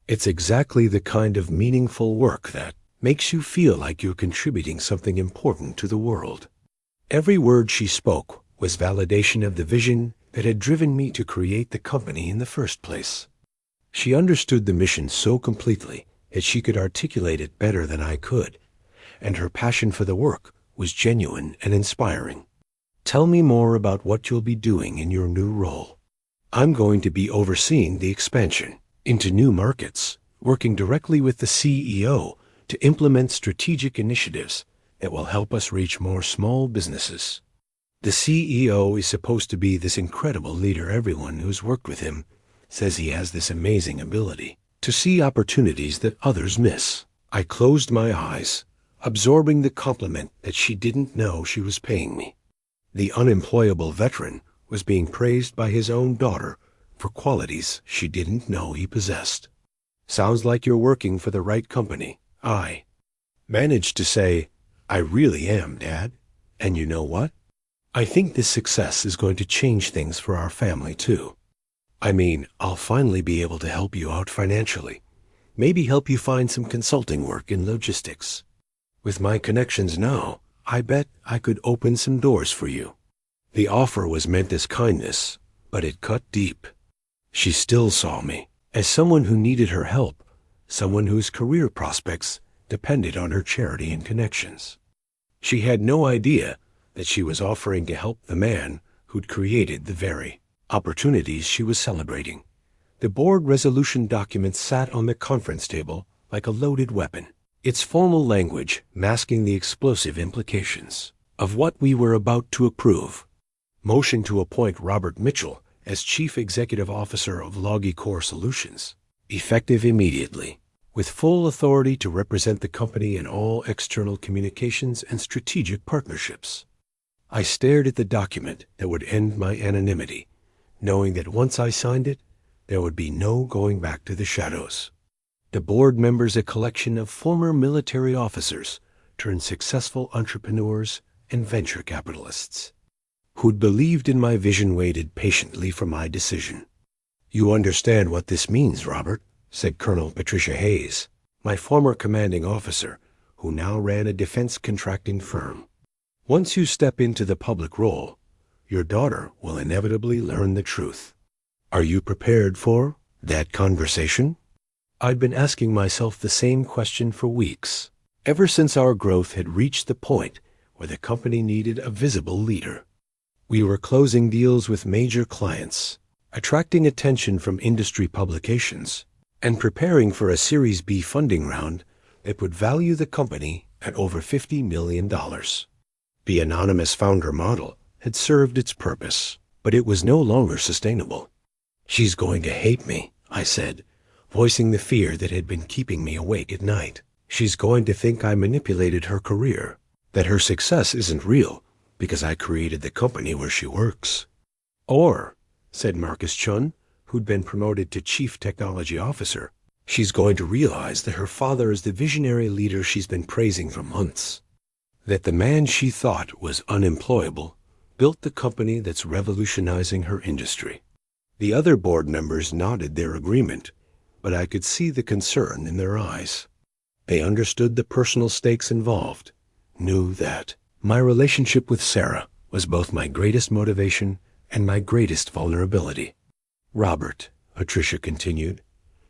It's exactly the kind of meaningful work that makes you feel like you're contributing something important to the world." Every word she spoke was validation of the vision that had driven me to create the company in the first place. She understood the mission so completely that she could articulate it better than I could, and her passion for the work was genuine and inspiring. "Tell me more about what you'll be doing in your new role." "I'm going to be overseeing the expansion into new markets, working directly with the CEO to implement strategic initiatives that will help us reach more small businesses. The CEO is supposed to be this incredible leader. Everyone who's worked with him says he has this amazing ability to see opportunities that others miss." I closed my eyes, absorbing the compliment that she didn't know she was paying me. The unemployable veteran was being praised by his own daughter for qualities she didn't know he possessed. "Sounds like you're working for the right company." I managed to say, "I really am, Dad. And you know what? I think this success is going to change things for our family, too." I mean, I'll finally be able to help you out financially. Maybe help you find some consulting work in logistics. With my connections now, I bet I could open some doors for you. The offer was meant as kindness, but it cut deep. She still saw me as someone who needed her help, someone whose career prospects depended on her charity and connections. She had no idea that she was offering to help the man who'd created the very opportunities she was celebrating. The board resolution document sat on the conference table like a loaded weapon, its formal language masking the explosive implications of what we were about to approve. Motion to appoint Robert Mitchell as Chief Executive Officer of LogiCore Solutions, effective immediately, with full authority to represent the company in all external communications and strategic partnerships. I stared at the document that would end my anonymity, knowing that once I signed it, there would be no going back to the shadows. The board members, a collection of former military officers turned successful entrepreneurs and venture capitalists, who'd believed in my vision, waited patiently for my decision. "You understand what this means, Robert," said Colonel Patricia Hayes, my former commanding officer, who now ran a defense contracting firm. "Once you step into the public role, your daughter will inevitably learn the truth. Are you prepared for that conversation?" I'd been asking myself the same question for weeks, ever since our growth had reached the point where the company needed a visible leader. We were closing deals with major clients, attracting attention from industry publications, and preparing for a Series B funding round that would value the company at over $50 million. The anonymous founder model had served its purpose, but it was no longer sustainable. "She's going to hate me," I said, voicing the fear that had been keeping me awake at night. "She's going to think I manipulated her career, that her success isn't real because I created the company where she works." "Or," said Marcus Chun, who'd been promoted to Chief Technology Officer, "she's going to realize that her father is the visionary leader she's been praising for months, that the man she thought was unemployable built the company that's revolutionizing her industry." The other board members nodded their agreement, but I could see the concern in their eyes. They understood the personal stakes involved, knew that my relationship with Sarah was both my greatest motivation and my greatest vulnerability. "Robert," Patricia continued,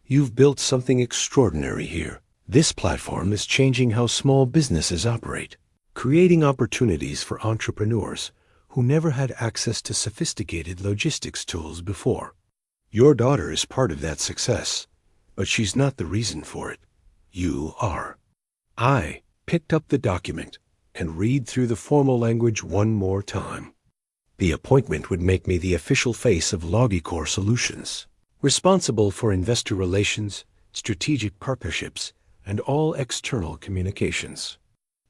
"you've built something extraordinary here. This platform is changing how small businesses operate, creating opportunities for entrepreneurs who never had access to sophisticated logistics tools before. Your daughter is part of that success, but she's not the reason for it. You are." I picked up the document and read through the formal language one more time. The appointment would make me the official face of LogiCore Solutions, responsible for investor relations, strategic partnerships, and all external communications.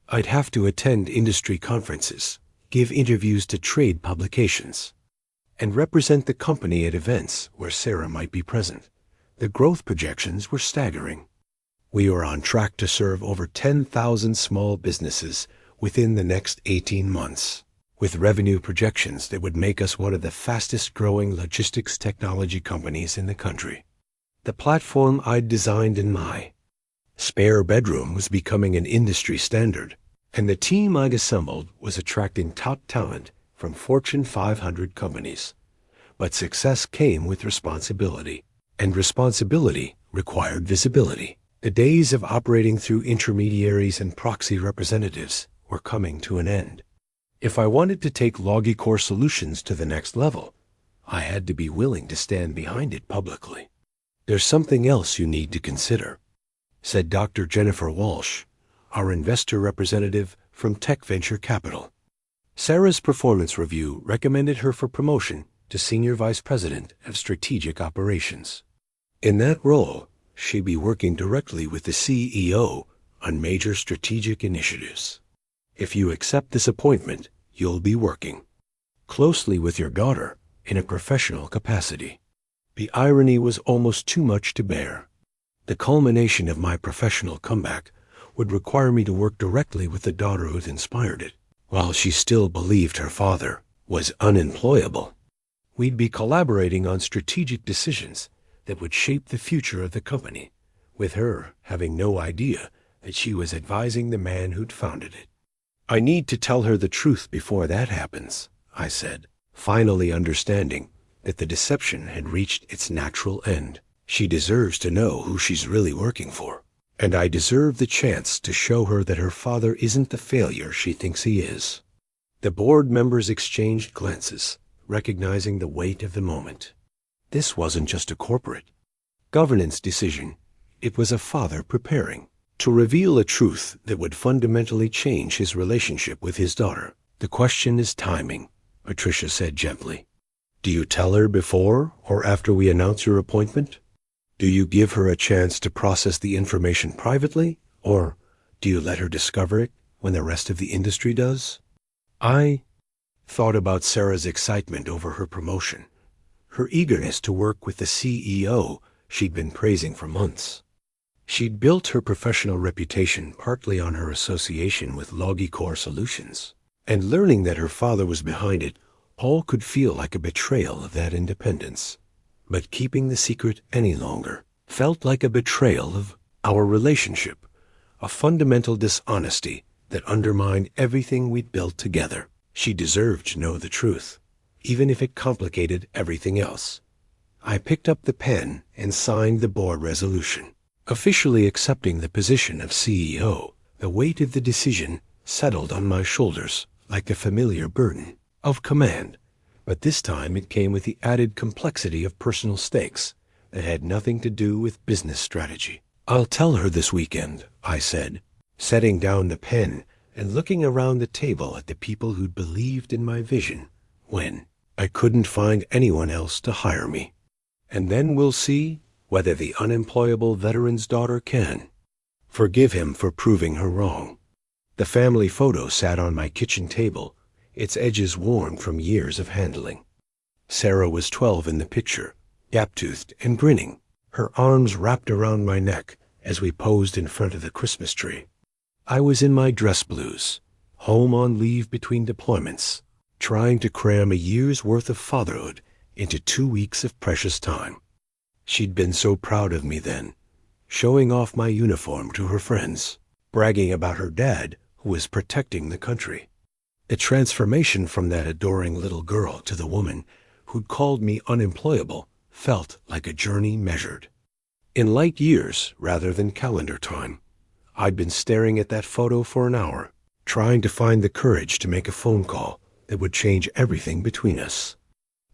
I'd have to attend industry conferences, give interviews to trade publications, and represent the company at events where Sarah might be present. The growth projections were staggering. We were on track to serve over 10,000 small businesses within the next 18 months, with revenue projections that would make us one of the fastest-growing logistics technology companies in the country. The platform I'd designed in my spare bedroom was becoming an industry standard, and the team I'd assembled was attracting top talent from Fortune 500 companies. But success came with responsibility, and responsibility required visibility. The days of operating through intermediaries and proxy representatives were coming to an end. If I wanted to take LogiCore Solutions to the next level, I had to be willing to stand behind it publicly. "There's something else you need to consider," said Dr. Jennifer Walsh, our investor representative from Tech Venture Capital. Sarah's performance review recommended her for promotion to Senior Vice President of Strategic Operations. In that role, she'd be working directly with the CEO on major strategic initiatives. If you accept this appointment, you'll be working closely with your daughter in a professional capacity. The irony was almost too much to bear. The culmination of my professional comeback would require me to work directly with the daughter who'd inspired it, while she still believed her father was unemployable. We'd be collaborating on strategic decisions that would shape the future of the company, with her having no idea that she was advising the man who'd founded it. I need to tell her the truth before that happens, I said, finally understanding that the deception had reached its natural end. She deserves to know who she's really working for, and I deserve the chance to show her that her father isn't the failure she thinks he is. The board members exchanged glances, recognizing the weight of the moment. This wasn't just a corporate governance decision. It was a father preparing to reveal a truth that would fundamentally change his relationship with his daughter. The question is timing, Patricia said gently. Do you tell her before or after we announce your appointment? Do you give her a chance to process the information privately, or do you let her discover it when the rest of the industry does? I thought about Sarah's excitement over her promotion, her eagerness to work with the CEO she'd been praising for months. She'd built her professional reputation partly on her association with Logicor Solutions, and learning that her father was behind it all could feel like a betrayal of that independence. But keeping the secret any longer felt like a betrayal of our relationship, a fundamental dishonesty that undermined everything we'd built together. She deserved to know the truth, even if it complicated everything else. I picked up the pen and signed the board resolution, officially accepting the position of CEO. The weight of the decision settled on my shoulders like a familiar burden of command, but this time it came with the added complexity of personal stakes that had nothing to do with business strategy. I'll tell her this weekend, I said, setting down the pen and looking around the table at the people who'd believed in my vision when I couldn't find anyone else to hire me. And then we'll see whether the unemployable veteran's daughter can. Forgive him for proving her wrong. The family photo sat on my kitchen table, its edges worn from years of handling. Sarah was 12 in the picture, gap-toothed and grinning, her arms wrapped around my neck as we posed in front of the Christmas tree. I was in my dress blues, home on leave between deployments, trying to cram a year's worth of fatherhood into 2 weeks of precious time. She'd been so proud of me then, showing off my uniform to her friends, bragging about her dad who was protecting the country. The transformation from that adoring little girl to the woman who'd called me unemployable felt like a journey measured in light years rather than calendar time. I'd been staring at that photo for an hour, trying to find the courage to make a phone call that would change everything between us.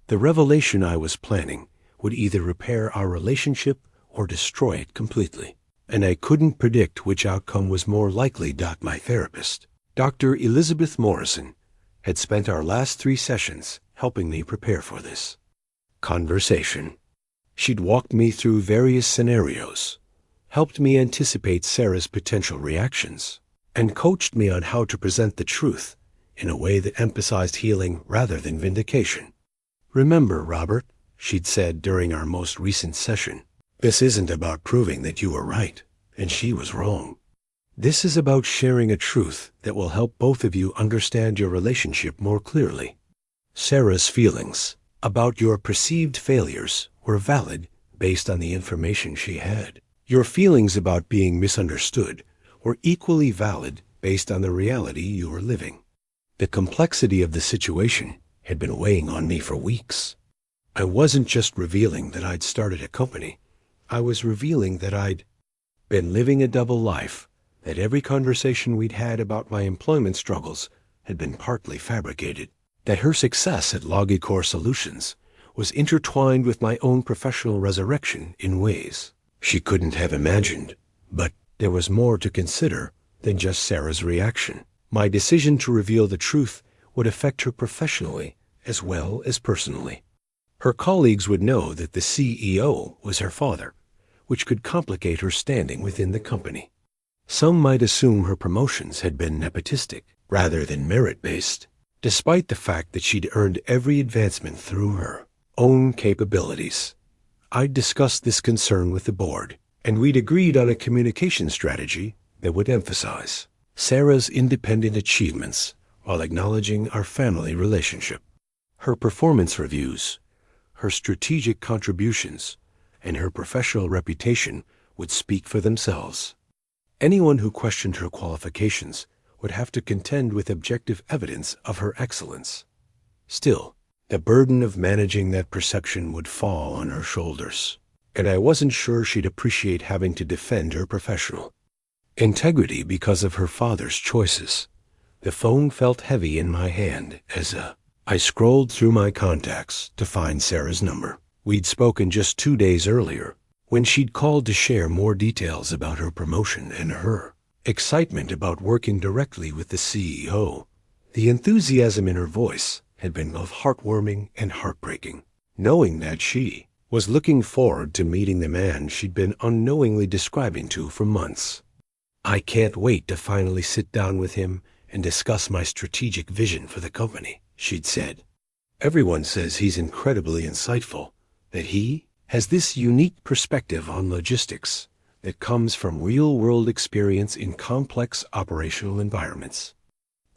The revelation I was planning would either repair our relationship or destroy it completely, and I couldn't predict which outcome was more likely. My therapist, Dr. Elizabeth Morrison, had spent our last 3 sessions helping me prepare for this conversation. She'd walked me through various scenarios, helped me anticipate Sarah's potential reactions, and coached me on how to present the truth in a way that emphasized healing rather than vindication. Remember, Robert, she'd said during our most recent session, this isn't about proving that you were right and she was wrong. This is about sharing a truth that will help both of you understand your relationship more clearly. Sarah's feelings about your perceived failures were valid based on the information she had. Your feelings about being misunderstood were equally valid based on the reality you were living. The complexity of the situation had been weighing on me for weeks. I wasn't just revealing that I'd started a company. I was revealing that I'd been living a double life, that every conversation we'd had about my employment struggles had been partly fabricated, that her success at Logicor Solutions was intertwined with my own professional resurrection in ways she couldn't have imagined. But there was more to consider than just Sarah's reaction. My decision to reveal the truth would affect her professionally as well as personally. Her colleagues would know that the CEO was her father, which could complicate her standing within the company. Some might assume her promotions had been nepotistic rather than merit-based, despite the fact that she'd earned every advancement through her own capabilities. I'd discussed this concern with the board, and we'd agreed on a communication strategy that would emphasize Sarah's independent achievements while acknowledging our family relationship. Her performance reviews Her strategic contributions and her professional reputation would speak for themselves. Anyone who questioned her qualifications would have to contend with objective evidence of her excellence. Still, the burden of managing that perception would fall on her shoulders, and I wasn't sure she'd appreciate having to defend her professional integrity because of her father's choices. The phone felt heavy in my hand as I scrolled through my contacts to find Sarah's number. We'd spoken just 2 days earlier, when she'd called to share more details about her promotion and her excitement about working directly with the CEO. The enthusiasm in her voice had been both heartwarming and heartbreaking, knowing that she was looking forward to meeting the man she'd been unknowingly describing to for months. "I can't wait to finally sit down with him and discuss my strategic vision for the company," she'd said. "Everyone says he's incredibly insightful, that he has this unique perspective on logistics that comes from real-world experience in complex operational environments."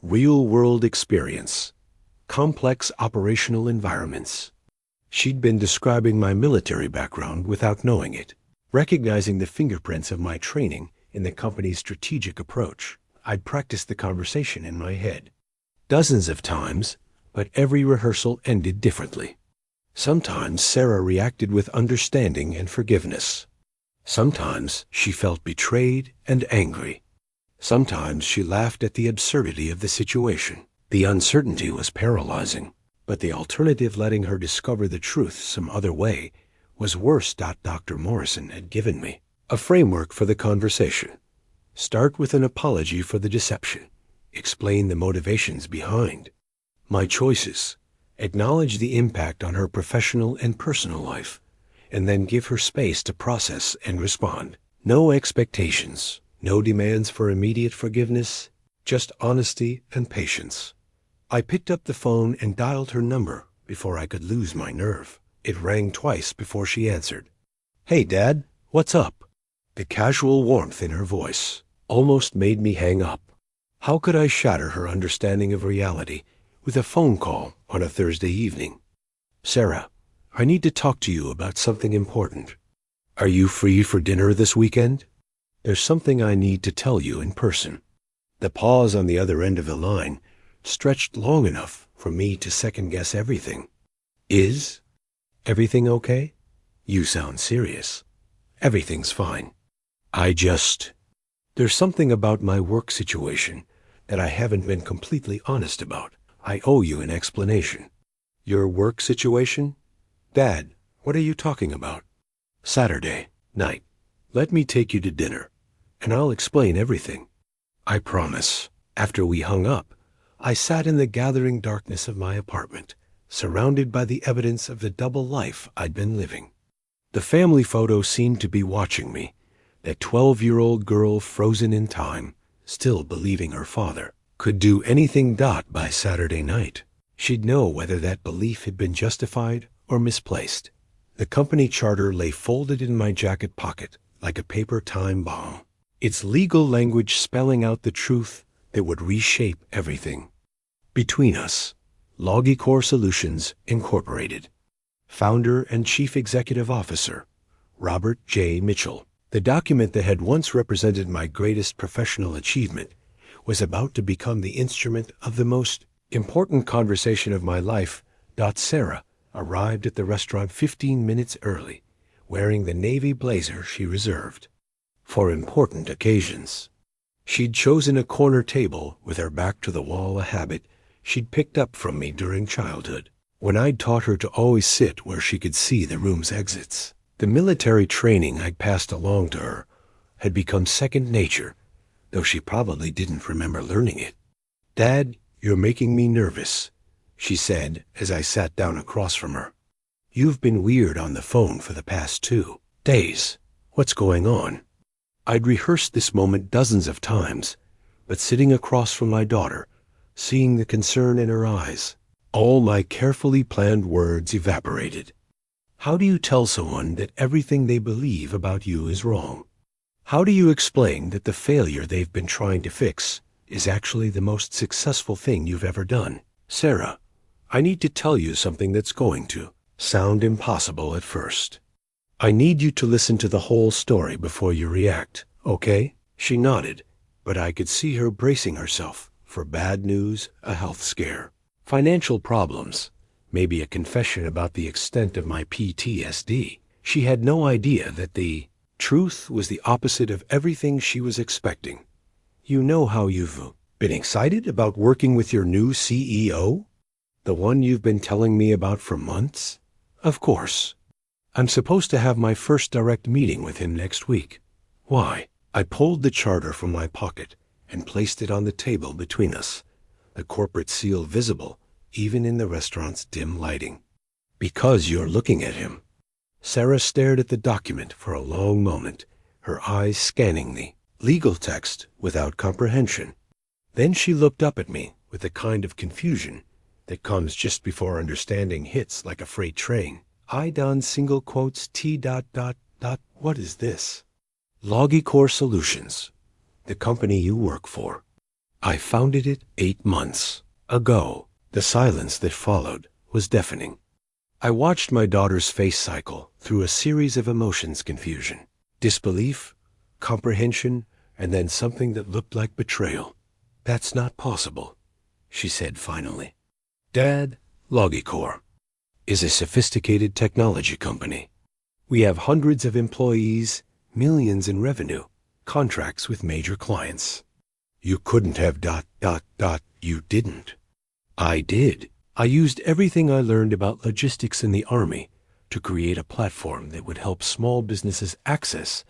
Real-world experience. Complex operational environments. She'd been describing my military background without knowing it, recognizing the fingerprints of my training in the company's strategic approach. I'd practiced the conversation in my head dozens of times, but every rehearsal ended differently. Sometimes Sarah reacted with understanding and forgiveness. Sometimes she felt betrayed and angry. Sometimes she laughed at the absurdity of the situation. The uncertainty was paralyzing, but the alternative, letting her discover the truth some other way, was worse. Dr. Morrison had given me a framework for the conversation. Start with an apology for the deception. Explain the motivations behind my choices. Acknowledge the impact on her professional and personal life, and then give her space to process and respond. No expectations, no demands for immediate forgiveness, just honesty and patience. I picked up the phone and dialed her number before I could lose my nerve. It rang twice before she answered. "Hey, Dad, what's up?" The casual warmth in her voice almost made me hang up. How could I shatter her understanding of reality with a phone call on a Thursday evening? "Sarah, I need to talk to you about something important. Are you free for dinner this weekend? There's something I need to tell you in person." The pause on the other end of the line stretched long enough for me to second-guess everything. "Is everything okay? You sound serious." "Everything's fine. There's something about my work situation that I haven't been completely honest about. I owe you an explanation." "Your work situation? Dad, what are you talking about?" "Saturday night. Let me take you to dinner, and I'll explain everything." "I promise." After we hung up, I sat in the gathering darkness of my apartment, surrounded by the evidence of the double life I'd been living. The family photo seemed to be watching me, that 12-year-old girl frozen in time, still believing her father could do anything. By Saturday night, she'd know whether that belief had been justified or misplaced. The company charter lay folded in my jacket pocket like a paper time bomb, its legal language spelling out the truth that would reshape everything. Between us, Logicor Solutions Incorporated. Founder and Chief Executive Officer, Robert J. Mitchell. The document that had once represented my greatest professional achievement was about to become the instrument of the most important conversation of my life. Sarah arrived at the restaurant 15 minutes early, wearing the navy blazer she reserved for important occasions. She'd chosen a corner table with her back to the wall, a habit she'd picked up from me during childhood, when I'd taught her to always sit where she could see the room's exits. The military training I'd passed along to her had become second nature, though she probably didn't remember learning it. "Dad, you're making me nervous," she said as I sat down across from her. "You've been weird on the phone for the past 2 days. What's going on?" I'd rehearsed this moment dozens of times, but sitting across from my daughter, seeing the concern in her eyes, all my carefully planned words evaporated. How do you tell someone that everything they believe about you is wrong? How do you explain that the failure they've been trying to fix is actually the most successful thing you've ever done? "Sarah, I need to tell you something that's going to sound impossible at first. I need you to listen to the whole story before you react, okay? She nodded, but I could see her bracing herself for bad news, a health scare, financial problems, maybe a confession about the extent of my PTSD. She had no idea that the truth was the opposite of everything she was expecting. You know how you've been excited about working with your new CEO? The one you've been telling me about for months? Of course. I'm supposed to have my first direct meeting with him next week. Why? I pulled the charter from my pocket and placed it on the table between us, the corporate seal visible even in the restaurant's dim lighting. Because you're looking at him. Sarah stared at the document for a long moment, her eyes scanning the legal text without comprehension. Then she looked up at me with the kind of confusion that comes just before understanding hits like a freight train. I done single quotes T dot dot dot. What is this? Logicor Solutions, the company you work for. I founded it 8 months ago. The silence that followed was deafening. I watched my daughter's face cycle through a series of emotions: confusion, disbelief, comprehension, and then something that looked like betrayal. That's not possible, she said finally. Dad, Logicor is a sophisticated technology company. We have hundreds of employees, millions in revenue, contracts with major clients. You couldn't have dot dot dot. You didn't. I did. I used everything I learned about logistics in the Army to create a platform that would help small businesses access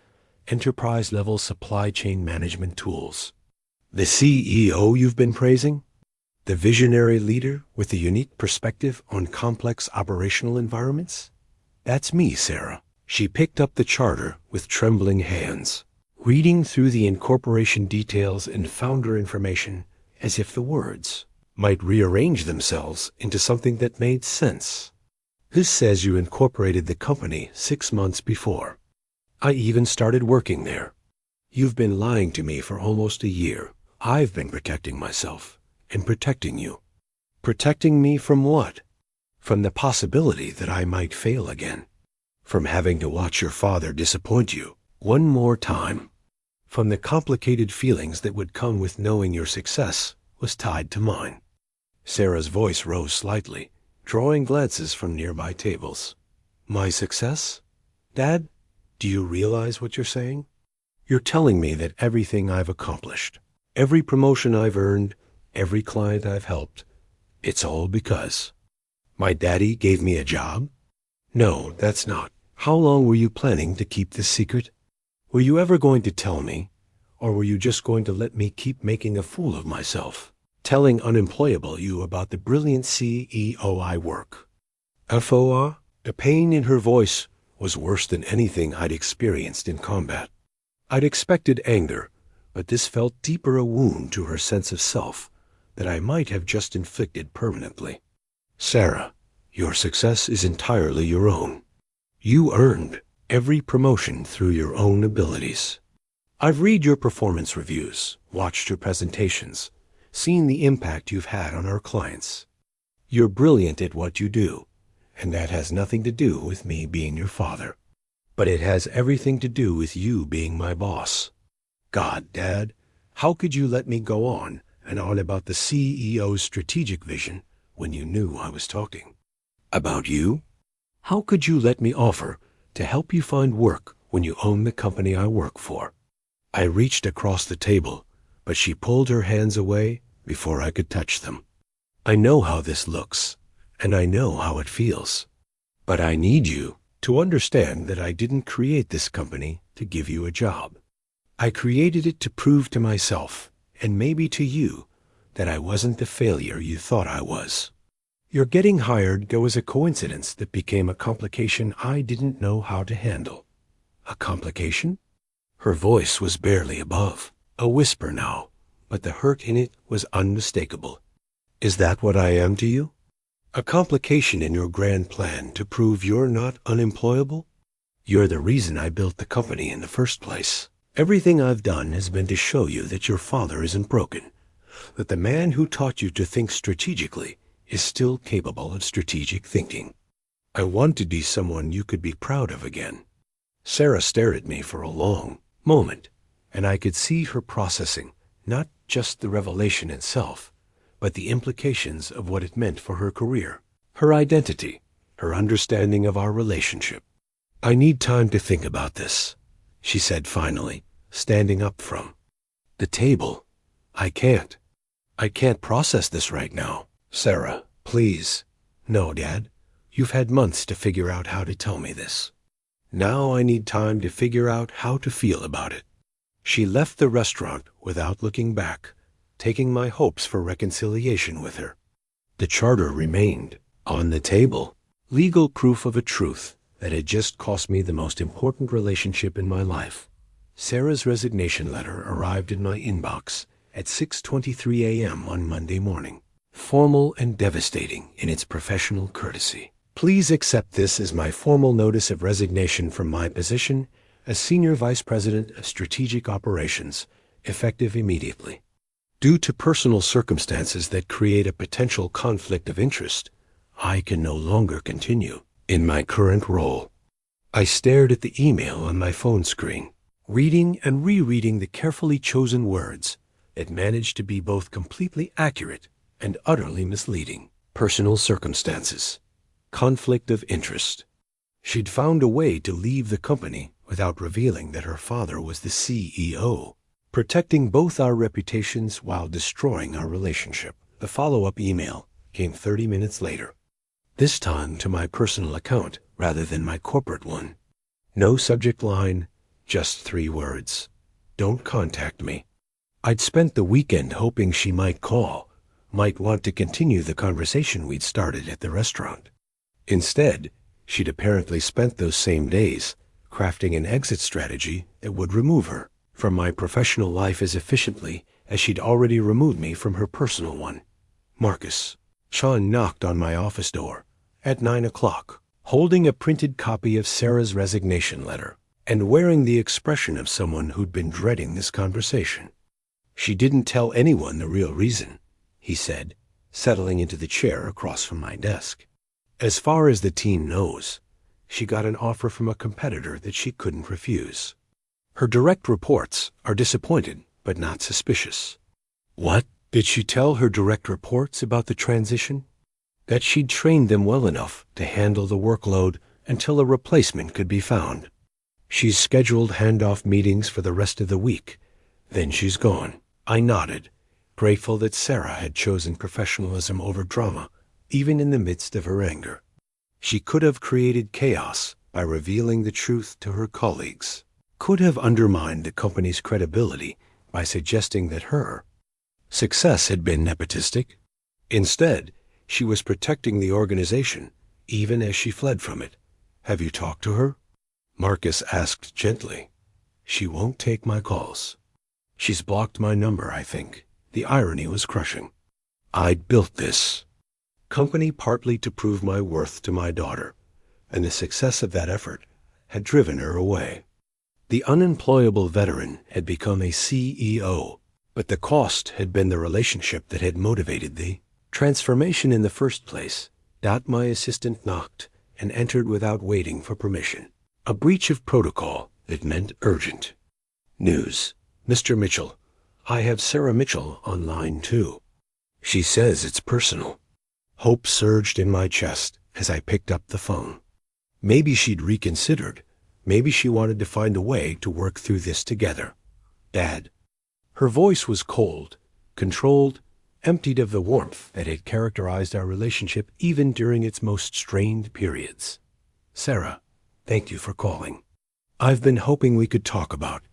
enterprise-level supply chain management tools. The CEO you've been praising? The visionary leader with a unique perspective on complex operational environments? That's me, Sarah. She picked up the charter with trembling hands, reading through the incorporation details and founder information as if the words might rearrange themselves into something that made sense. This says you incorporated the company 6 months before. I even started working there. You've been lying to me for almost a year. I've been protecting myself and protecting you. Protecting me from what? From the possibility that I might fail again. From having to watch your father disappoint you one more time. From the complicated feelings that would come with knowing your success was tied to mine. Sarah's voice rose slightly, drawing glances from nearby tables. My success? Dad, do you realize what you're saying? You're telling me that everything I've accomplished, every promotion I've earned, every client I've helped, it's all because my daddy gave me a job? No, that's not. How long were you planning to keep this secret? Were you ever going to tell me, or were you just going to let me keep making a fool of myself, telling Unemployable you about the brilliant CEO I work? FOA? The pain in her voice was worse than anything I'd experienced in combat. I'd expected anger, but this felt deeper a wound to her sense of self that I might have just inflicted permanently. Sarah, your success is entirely your own. You earned every promotion through your own abilities. I've read your performance reviews, watched your presentations, seen the impact you've had on our clients. You're brilliant at what you do, and that has nothing to do with me being your father. But it has everything to do with you being my boss. God, Dad, how could you let me go on and on about the CEO's strategic vision when you knew I was talking about you? How could you let me offer to help you find work when you own the company I work for? I reached across the table, but she pulled her hands away before I could touch them. I know how this looks, and I know how it feels. But I need you to understand that I didn't create this company to give you a job. I created it to prove to myself, and maybe to you, that I wasn't the failure you thought I was. Your getting hired was a coincidence that became a complication I didn't know how to handle. A complication? Her voice was barely above, a whisper now, but the hurt in it was unmistakable. Is that what I am to you? A complication in your grand plan to prove you're not unemployable? You're the reason I built the company in the first place. Everything I've done has been to show you that your father isn't broken, that the man who taught you to think strategically is still capable of strategic thinking. I want to be someone you could be proud of again." Sarah stared at me for a long moment, and I could see her processing not just the revelation itself, but the implications of what it meant for her career, her identity, her understanding of our relationship. "I need time to think about this," she said finally, standing up from the table. I can't process this right now." "Sarah, please." "No, Dad. You've had months to figure out how to tell me this. Now I need time to figure out how to feel about it." She left the restaurant without looking back, taking my hopes for reconciliation with her. The charter remained on the table, legal proof of a truth that had just cost me the most important relationship in my life. Sarah's resignation letter arrived in my inbox at 6:23 a.m. on Monday morning, formal and devastating in its professional courtesy. "Please accept this as my formal notice of resignation from my position as Senior Vice President of Strategic Operations, effective immediately. Due to personal circumstances that create a potential conflict of interest, I can no longer continue in my current role." I stared at the email on my phone screen, reading and rereading the carefully chosen words that managed to be both completely accurate and utterly misleading. Personal circumstances. Conflict of interest. She'd found a way to leave the company without revealing that her father was the CEO, protecting both our reputations while destroying our relationship. The follow-up email came 30 minutes later, this time to my personal account rather than my corporate one. No subject line, just 3 words. "Don't contact me." I'd spent the weekend hoping she might call, might want to continue the conversation we'd started at the restaurant. Instead, she'd apparently spent those same days crafting an exit strategy that would remove her from my professional life as efficiently as she'd already removed me from her personal one. Marcus. Sean knocked on my office door at 9 o'clock, holding a printed copy of Sarah's resignation letter and wearing the expression of someone who'd been dreading this conversation. "She didn't tell anyone the real reason," he said, settling into the chair across from my desk. "As far as the team knows, she got an offer from a competitor that she couldn't refuse. Her direct reports are disappointed but not suspicious." "What?" "Did she tell her direct reports about the transition? That she'd trained them well enough to handle the workload until a replacement could be found. She's scheduled handoff meetings for the rest of the week. Then she's gone." I nodded, grateful that Sarah had chosen professionalism over drama, even in the midst of her anger. She could have created chaos by revealing the truth to her colleagues, could have undermined the company's credibility by suggesting that her success had been nepotistic. Instead, she was protecting the organization, even as she fled from it. "Have you talked to her?" Marcus asked gently. "She won't take my calls. She's blocked my number, I think." The irony was crushing. I'd built this company partly to prove my worth to my daughter, and the success of that effort had driven her away. The unemployable veteran had become a CEO, but the cost had been the relationship that had motivated the transformation in the first place. My assistant knocked and entered without waiting for permission. A breach of protocol that meant urgent news. "Mr. Mitchell, I have Sarah Mitchell on line 2. She says it's personal." Hope surged in my chest as I picked up the phone. Maybe she'd reconsidered. Maybe she wanted to find a way to work through this together. "Dad." Her voice was cold, controlled, emptied of the warmth that had characterized our relationship even during its most strained periods. "Sarah, thank you for calling. I've been hoping we could talk about.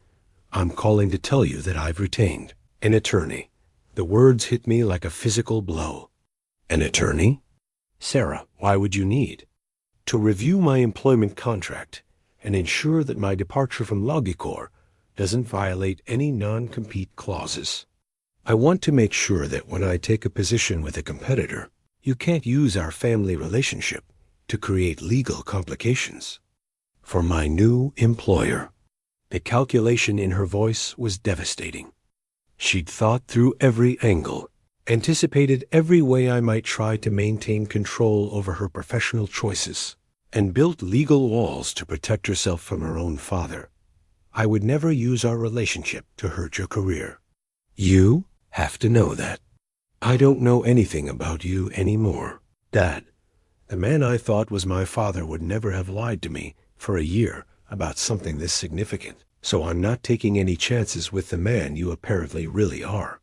I'm calling to tell you that I've retained an attorney." The words hit me like a physical blow. "An attorney?" "Sarah, why would you need?" "To review my employment contract and ensure that my departure from Logicor doesn't violate any non-compete clauses. I want to make sure that when I take a position with a competitor, you can't use our family relationship to create legal complications." "For my new employer." The calculation in her voice was devastating. She'd thought through every angle, anticipated every way I might try to maintain control over her professional choices. and built legal walls to protect herself from her own father. I would never use our relationship to hurt your career. You have to know that. I don't know anything about you anymore. Dad, the man I thought was my father would never have lied to me for a year about something this significant, so I'm not taking any chances with the man you apparently really are.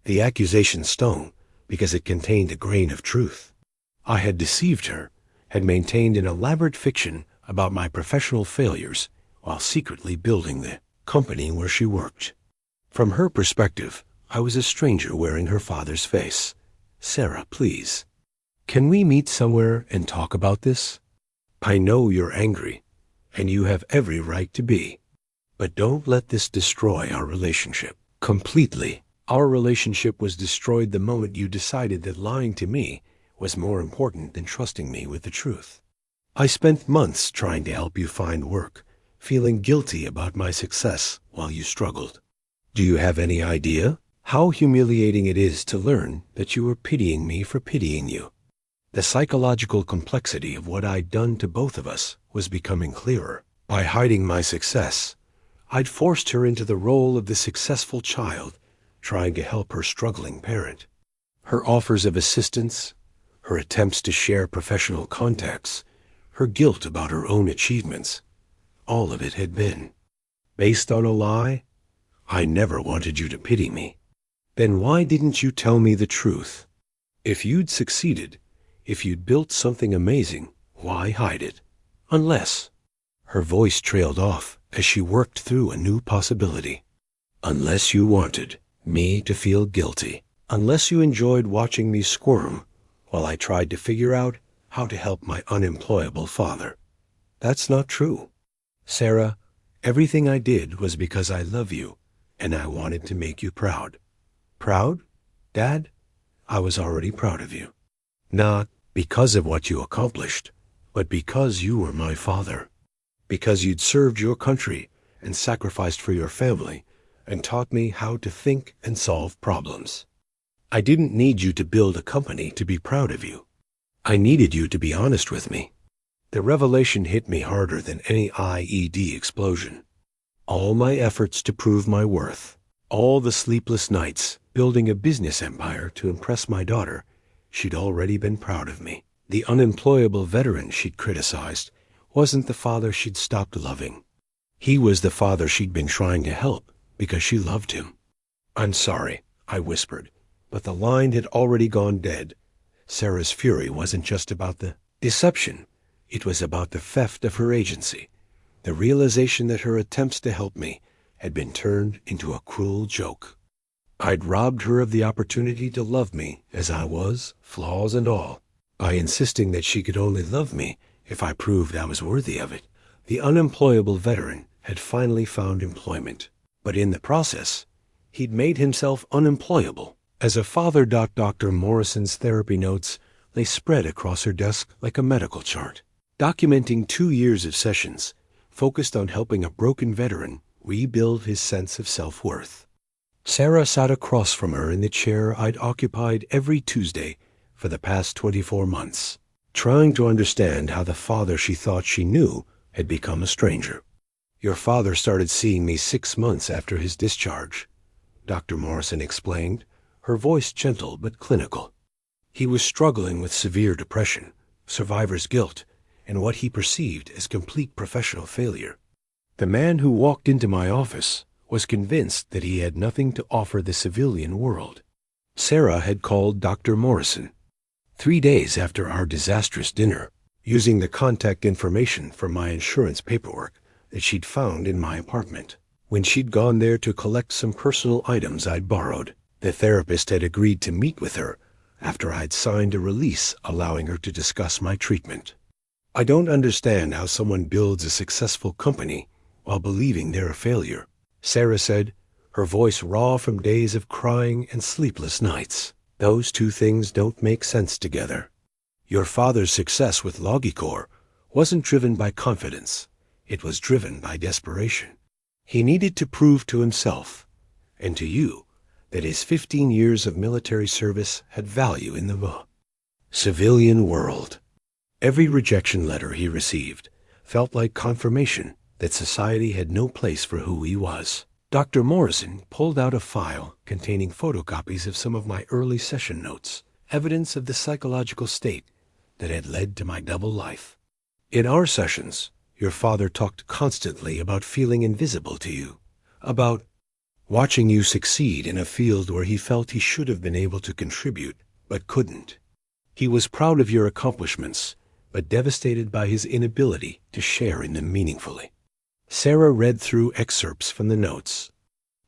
The accusation stung because it contained a grain of truth. I had deceived her, had maintained an elaborate fiction about my professional failures while secretly building the company where she worked. From her perspective, I was a stranger wearing her father's face. Sarah, please. Can we meet somewhere and talk about this? I know you're angry, and you have every right to be. But don't let this destroy our relationship completely. Our relationship was destroyed the moment you decided that lying to me was more important than trusting me with the truth. I spent months trying to help you find work, feeling guilty about my success while you struggled. Do you have any idea how humiliating it is to learn that you were pitying me for pitying you? The psychological complexity of what I'd done to both of us was becoming clearer. By hiding my success, I'd forced her into the role of the successful child, trying to help her struggling parent. Her offers of assistance, her attempts to share professional contacts, her guilt about her own achievements, all of it had been based on a lie. I never wanted you to pity me. Then why didn't you tell me the truth? If you'd succeeded, if you'd built something amazing, why hide it? Unless... Her voice trailed off as she worked through a new possibility. Unless you wanted me to feel guilty. Unless you enjoyed watching me squirm while I tried to figure out how to help my unemployable father. That's not true. Sarah, everything I did was because I love you and I wanted to make you proud. Proud? Dad, I was already proud of you. Not because of what you accomplished, but because you were my father. Because you'd served your country and sacrificed for your family and taught me how to think and solve problems. I didn't need you to build a company to be proud of you. I needed you to be honest with me. The revelation hit me harder than any IED explosion. All my efforts to prove my worth, all the sleepless nights building a business empire to impress my daughter, she'd already been proud of me. The unemployable veteran she'd criticized wasn't the father she'd stopped loving. He was the father she'd been trying to help because she loved him. I'm sorry, I whispered, but the line had already gone dead. Sarah's fury wasn't just about the deception. It was about the theft of her agency, the realization that her attempts to help me had been turned into a cruel joke. I'd robbed her of the opportunity to love me as I was, flaws and all, by insisting that she could only love me if I proved I was worthy of it. The unemployable veteran had finally found employment, but in the process, he'd made himself unemployable. As a father, Dr. Morrison's therapy notes lay spread across her desk like a medical chart, documenting 2 years of sessions focused on helping a broken veteran rebuild his sense of self-worth. Sarah sat across from her in the chair I'd occupied every Tuesday for the past 24 months, trying to understand how the father she thought she knew had become a stranger. Your father started seeing me 6 months after his discharge, Dr. Morrison explained, her voice gentle but clinical. He was struggling with severe depression, survivor's guilt, and what he perceived as complete professional failure. The man who walked into my office was convinced that he had nothing to offer the civilian world. Sarah had called Dr. Morrison 3 days after our disastrous dinner, using the contact information from my insurance paperwork that she'd found in my apartment. When she'd gone there to collect some personal items I'd borrowed, the therapist had agreed to meet with her after I'd signed a release allowing her to discuss my treatment. I don't understand how someone builds a successful company while believing they're a failure, Sarah said, her voice raw from days of crying and sleepless nights. Those two things don't make sense together. Your father's success with Logicor wasn't driven by confidence. It was driven by desperation. He needed to prove to himself and to you that his 15 years of military service had value in the civilian world. Every rejection letter he received felt like confirmation that society had no place for who he was. Dr. Morrison pulled out a file containing photocopies of some of my early session notes, evidence of the psychological state that had led to my double life. In our sessions, your father talked constantly about feeling invisible to you, about watching you succeed in a field where he felt he should have been able to contribute, but couldn't. He was proud of your accomplishments, but devastated by his inability to share in them meaningfully. Sarah read through excerpts from the notes,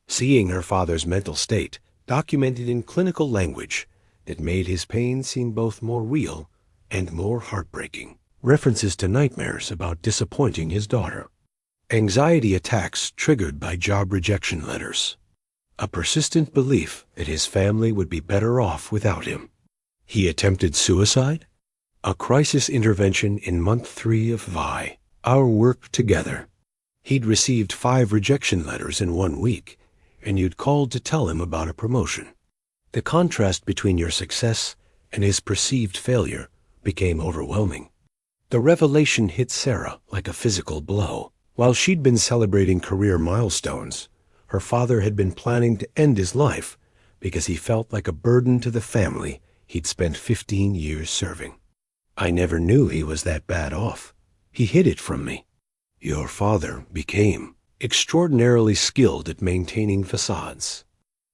seeing her father's mental state documented in clinical language that made his pain seem both more real and more heartbreaking. References to nightmares about disappointing his daughter. Anxiety attacks triggered by job rejection letters. A persistent belief that his family would be better off without him. He attempted suicide? A crisis intervention in month 3 of VI, our work together. He'd received 5 rejection letters in 1 week, and you'd called to tell him about a promotion. The contrast between your success and his perceived failure became overwhelming. The revelation hit Sarah like a physical blow. While she'd been celebrating career milestones, her father had been planning to end his life because he felt like a burden to the family he'd spent 15 years serving. I never knew he was that bad off. He hid it from me. Your father became extraordinarily skilled at maintaining facades.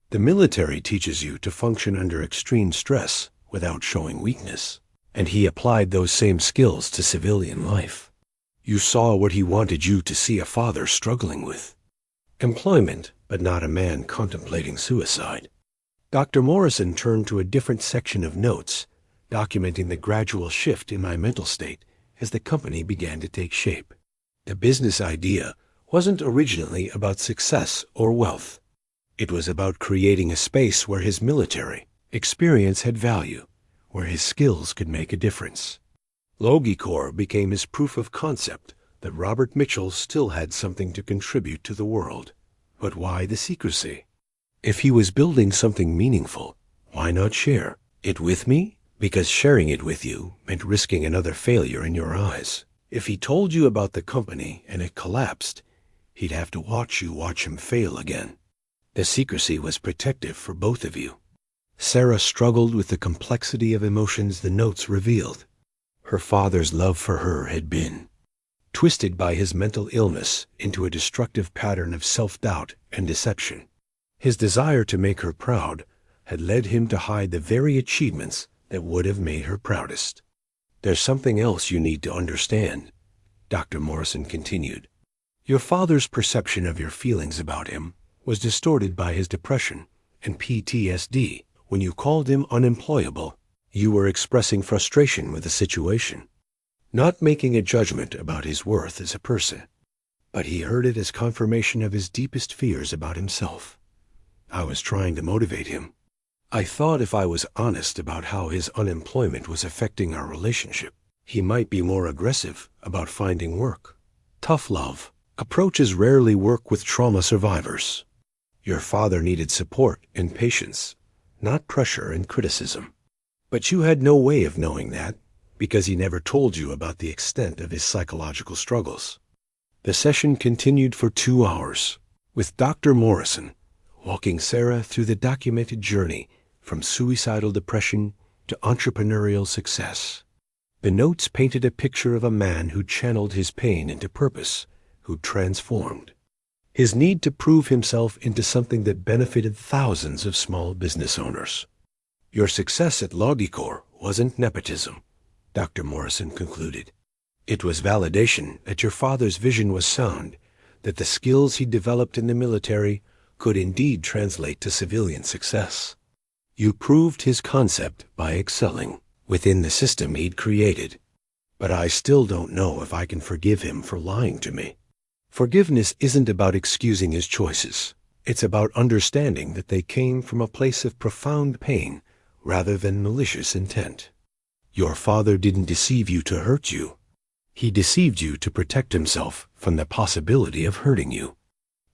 The military teaches you to function under extreme stress without showing weakness, and he applied those same skills to civilian life. You saw what he wanted you to see a father struggling with. Employment, but not a man contemplating suicide. Dr. Morrison turned to a different section of notes, documenting the gradual shift in my mental state as the company began to take shape. The business idea wasn't originally about success or wealth. It was about creating a space where his military experience had value, where his skills could make a difference. Logicor became his proof of concept that Robert Mitchell still had something to contribute to the world. But why the secrecy? If he was building something meaningful, why not share it with me? Because sharing it with you meant risking another failure in your eyes. If he told you about the company and it collapsed, he'd have to watch you watch him fail again. The secrecy was protective for both of you. Sarah struggled with the complexity of emotions the notes revealed. Her father's love for her had been twisted by his mental illness into a destructive pattern of self-doubt and deception. His desire to make her proud had led him to hide the very achievements that would have made her proudest. There's something else you need to understand, Dr. Morrison continued. Your father's perception of your feelings about him was distorted by his depression and PTSD. When you called him unemployable, you were expressing frustration with the situation, not making a judgment about his worth as a person. But he heard it as confirmation of his deepest fears about himself. I was trying to motivate him. I thought if I was honest about how his unemployment was affecting our relationship, he might be more aggressive about finding work. Tough love approaches rarely work with trauma survivors. Your father needed support and patience, not pressure and criticism. But you had no way of knowing that because he never told you about the extent of his psychological struggles. The session continued for 2 hours, with Dr. Morrison walking Sarah through the documented journey from suicidal depression to entrepreneurial success. The notes painted a picture of a man who channeled his pain into purpose, who transformed. His need to prove himself into something that benefited thousands of small business owners. Your success at Logicor wasn't nepotism, Dr. Morrison concluded. It was validation that your father's vision was sound, that the skills he developed in the military could indeed translate to civilian success. You proved his concept by excelling within the system he'd created. But I still don't know if I can forgive him for lying to me. Forgiveness isn't about excusing his choices. It's about understanding that they came from a place of profound pain rather than malicious intent. Your father didn't deceive you to hurt you. He deceived you to protect himself from the possibility of hurting you.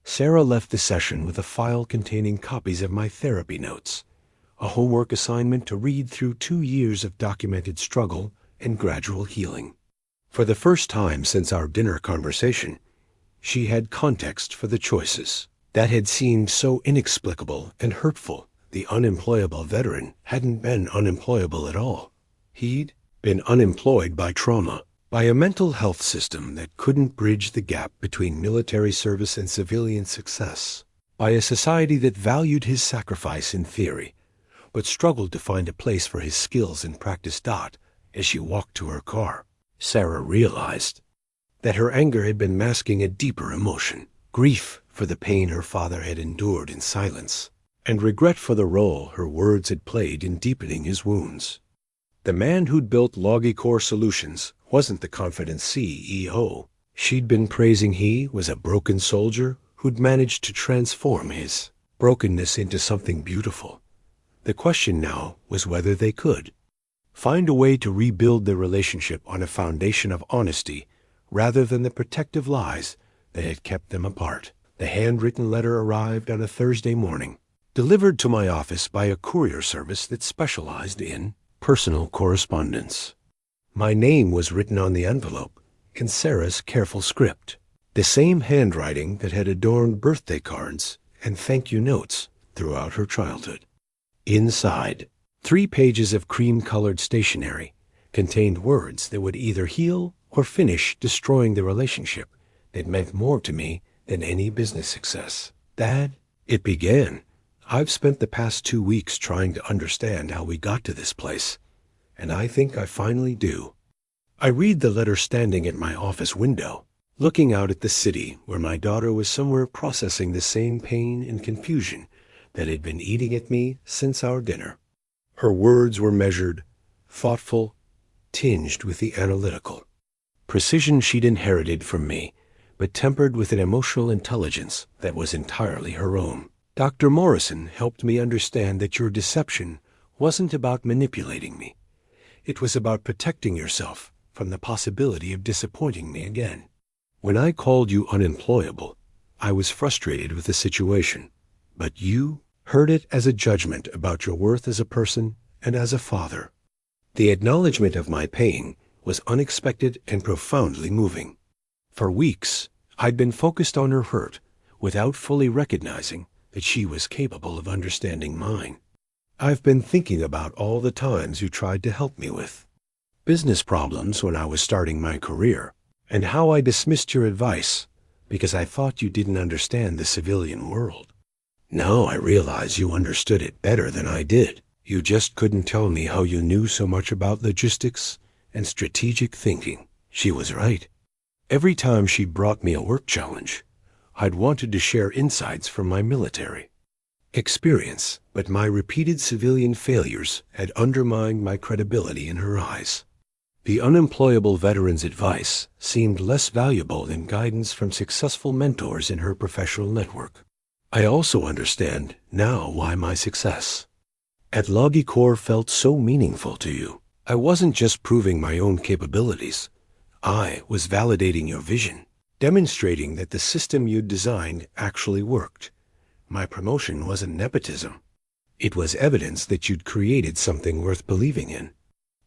Sarah left the session with a file containing copies of my therapy notes, a homework assignment to read through 2 years of documented struggle and gradual healing. For the first time since our dinner conversation, she had context for the choices that had seemed so inexplicable and hurtful. The unemployable veteran hadn't been unemployable at all. He'd been unemployed by trauma, by a mental health system that couldn't bridge the gap between military service and civilian success, by a society that valued his sacrifice in theory, but struggled to find a place for his skills in practice. As she walked to her car, Sarah realized that her anger had been masking a deeper emotion, grief for the pain her father had endured in silence, and regret for the role her words had played in deepening his wounds. The man who'd built Logicor Solutions wasn't the confident CEO she'd been praising. He was a broken soldier who'd managed to transform his brokenness into something beautiful. The question now was whether they could find a way to rebuild their relationship on a foundation of honesty rather than the protective lies that had kept them apart. The handwritten letter arrived on a Thursday morning, delivered to my office by a courier service that specialized in personal correspondence. My name was written on the envelope in Sarah's careful script, the same handwriting that had adorned birthday cards and thank you notes throughout her childhood. Inside, 3 pages of cream-colored stationery contained words that would either heal or finish destroying the relationship that meant more to me than any business success. Dad, it began. I've spent the past 2 weeks trying to understand how we got to this place, and I think I finally do. I read the letter standing at my office window, looking out at the city where my daughter was somewhere processing the same pain and confusion that had been eating at me since our dinner. Her words were measured, thoughtful, tinged with the analytical precision she'd inherited from me, but tempered with an emotional intelligence that was entirely her own. Dr. Morrison helped me understand that your deception wasn't about manipulating me. It was about protecting yourself from the possibility of disappointing me again. When I called you unemployable, I was frustrated with the situation, but you heard it as a judgment about your worth as a person and as a father. The acknowledgement of my pain was unexpected and profoundly moving. For weeks, I'd been focused on her hurt without fully recognizing that she was capable of understanding mine. I've been thinking about all the times you tried to help me with business problems when I was starting my career, and how I dismissed your advice because I thought you didn't understand the civilian world. Now I realize you understood it better than I did. You just couldn't tell me how you knew so much about logistics and strategic thinking. She was right. Every time she brought me a work challenge, I'd wanted to share insights from my military experience, but my repeated civilian failures had undermined my credibility in her eyes. The unemployable veteran's advice seemed less valuable than guidance from successful mentors in her professional network. I also understand now why my success at Logicor felt so meaningful to you. I wasn't just proving my own capabilities. I was validating your vision, demonstrating that the system you'd designed actually worked. My promotion wasn't nepotism. It was evidence that you'd created something worth believing in.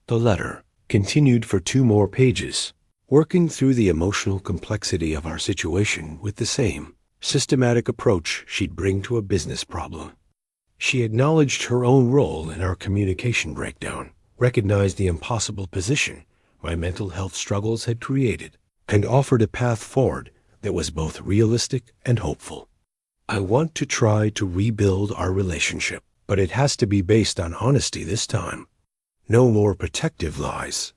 The letter continued for 2 more pages, working through the emotional complexity of our situation with the same systematic approach she'd bring to a business problem. She acknowledged her own role in our communication breakdown, recognized the impossible position my mental health struggles had created, and offered a path forward that was both realistic and hopeful. I want to try to rebuild our relationship, but it has to be based on honesty this time. No more protective lies.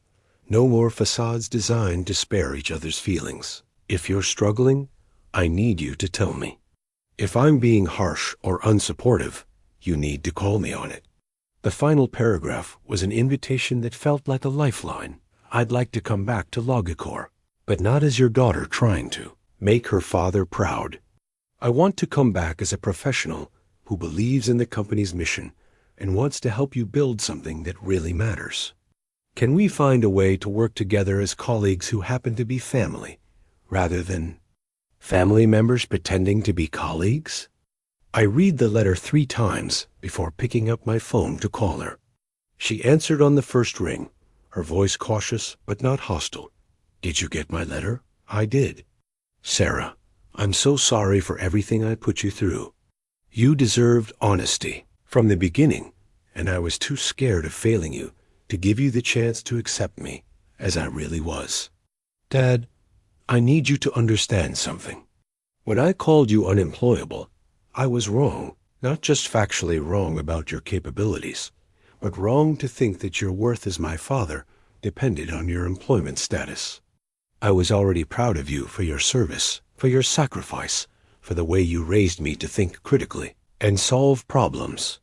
No more facades designed to spare each other's feelings. If you're struggling, I need you to tell me. If I'm being harsh or unsupportive, you need to call me on it. The final paragraph was an invitation that felt like a lifeline. I'd like to come back to Logicor, but not as your daughter trying to make her father proud. I want to come back as a professional who believes in the company's mission and wants to help you build something that really matters. Can we find a way to work together as colleagues who happen to be family, rather than family members pretending to be colleagues? I read the letter 3 times before picking up my phone to call her. She answered on the first ring, her voice cautious but not hostile. "Did you get my letter?" "I did." "Sarah, I'm so sorry for everything I put you through. You deserved honesty from the beginning, and I was too scared of failing you to give you the chance to accept me as I really was. Dad, I need you to understand something. When I called you unemployable, I was wrong, not just factually wrong about your capabilities, but wrong to think that your worth as my father depended on your employment status. I was already proud of you for your service, for your sacrifice, for the way you raised me to think critically and solve problems.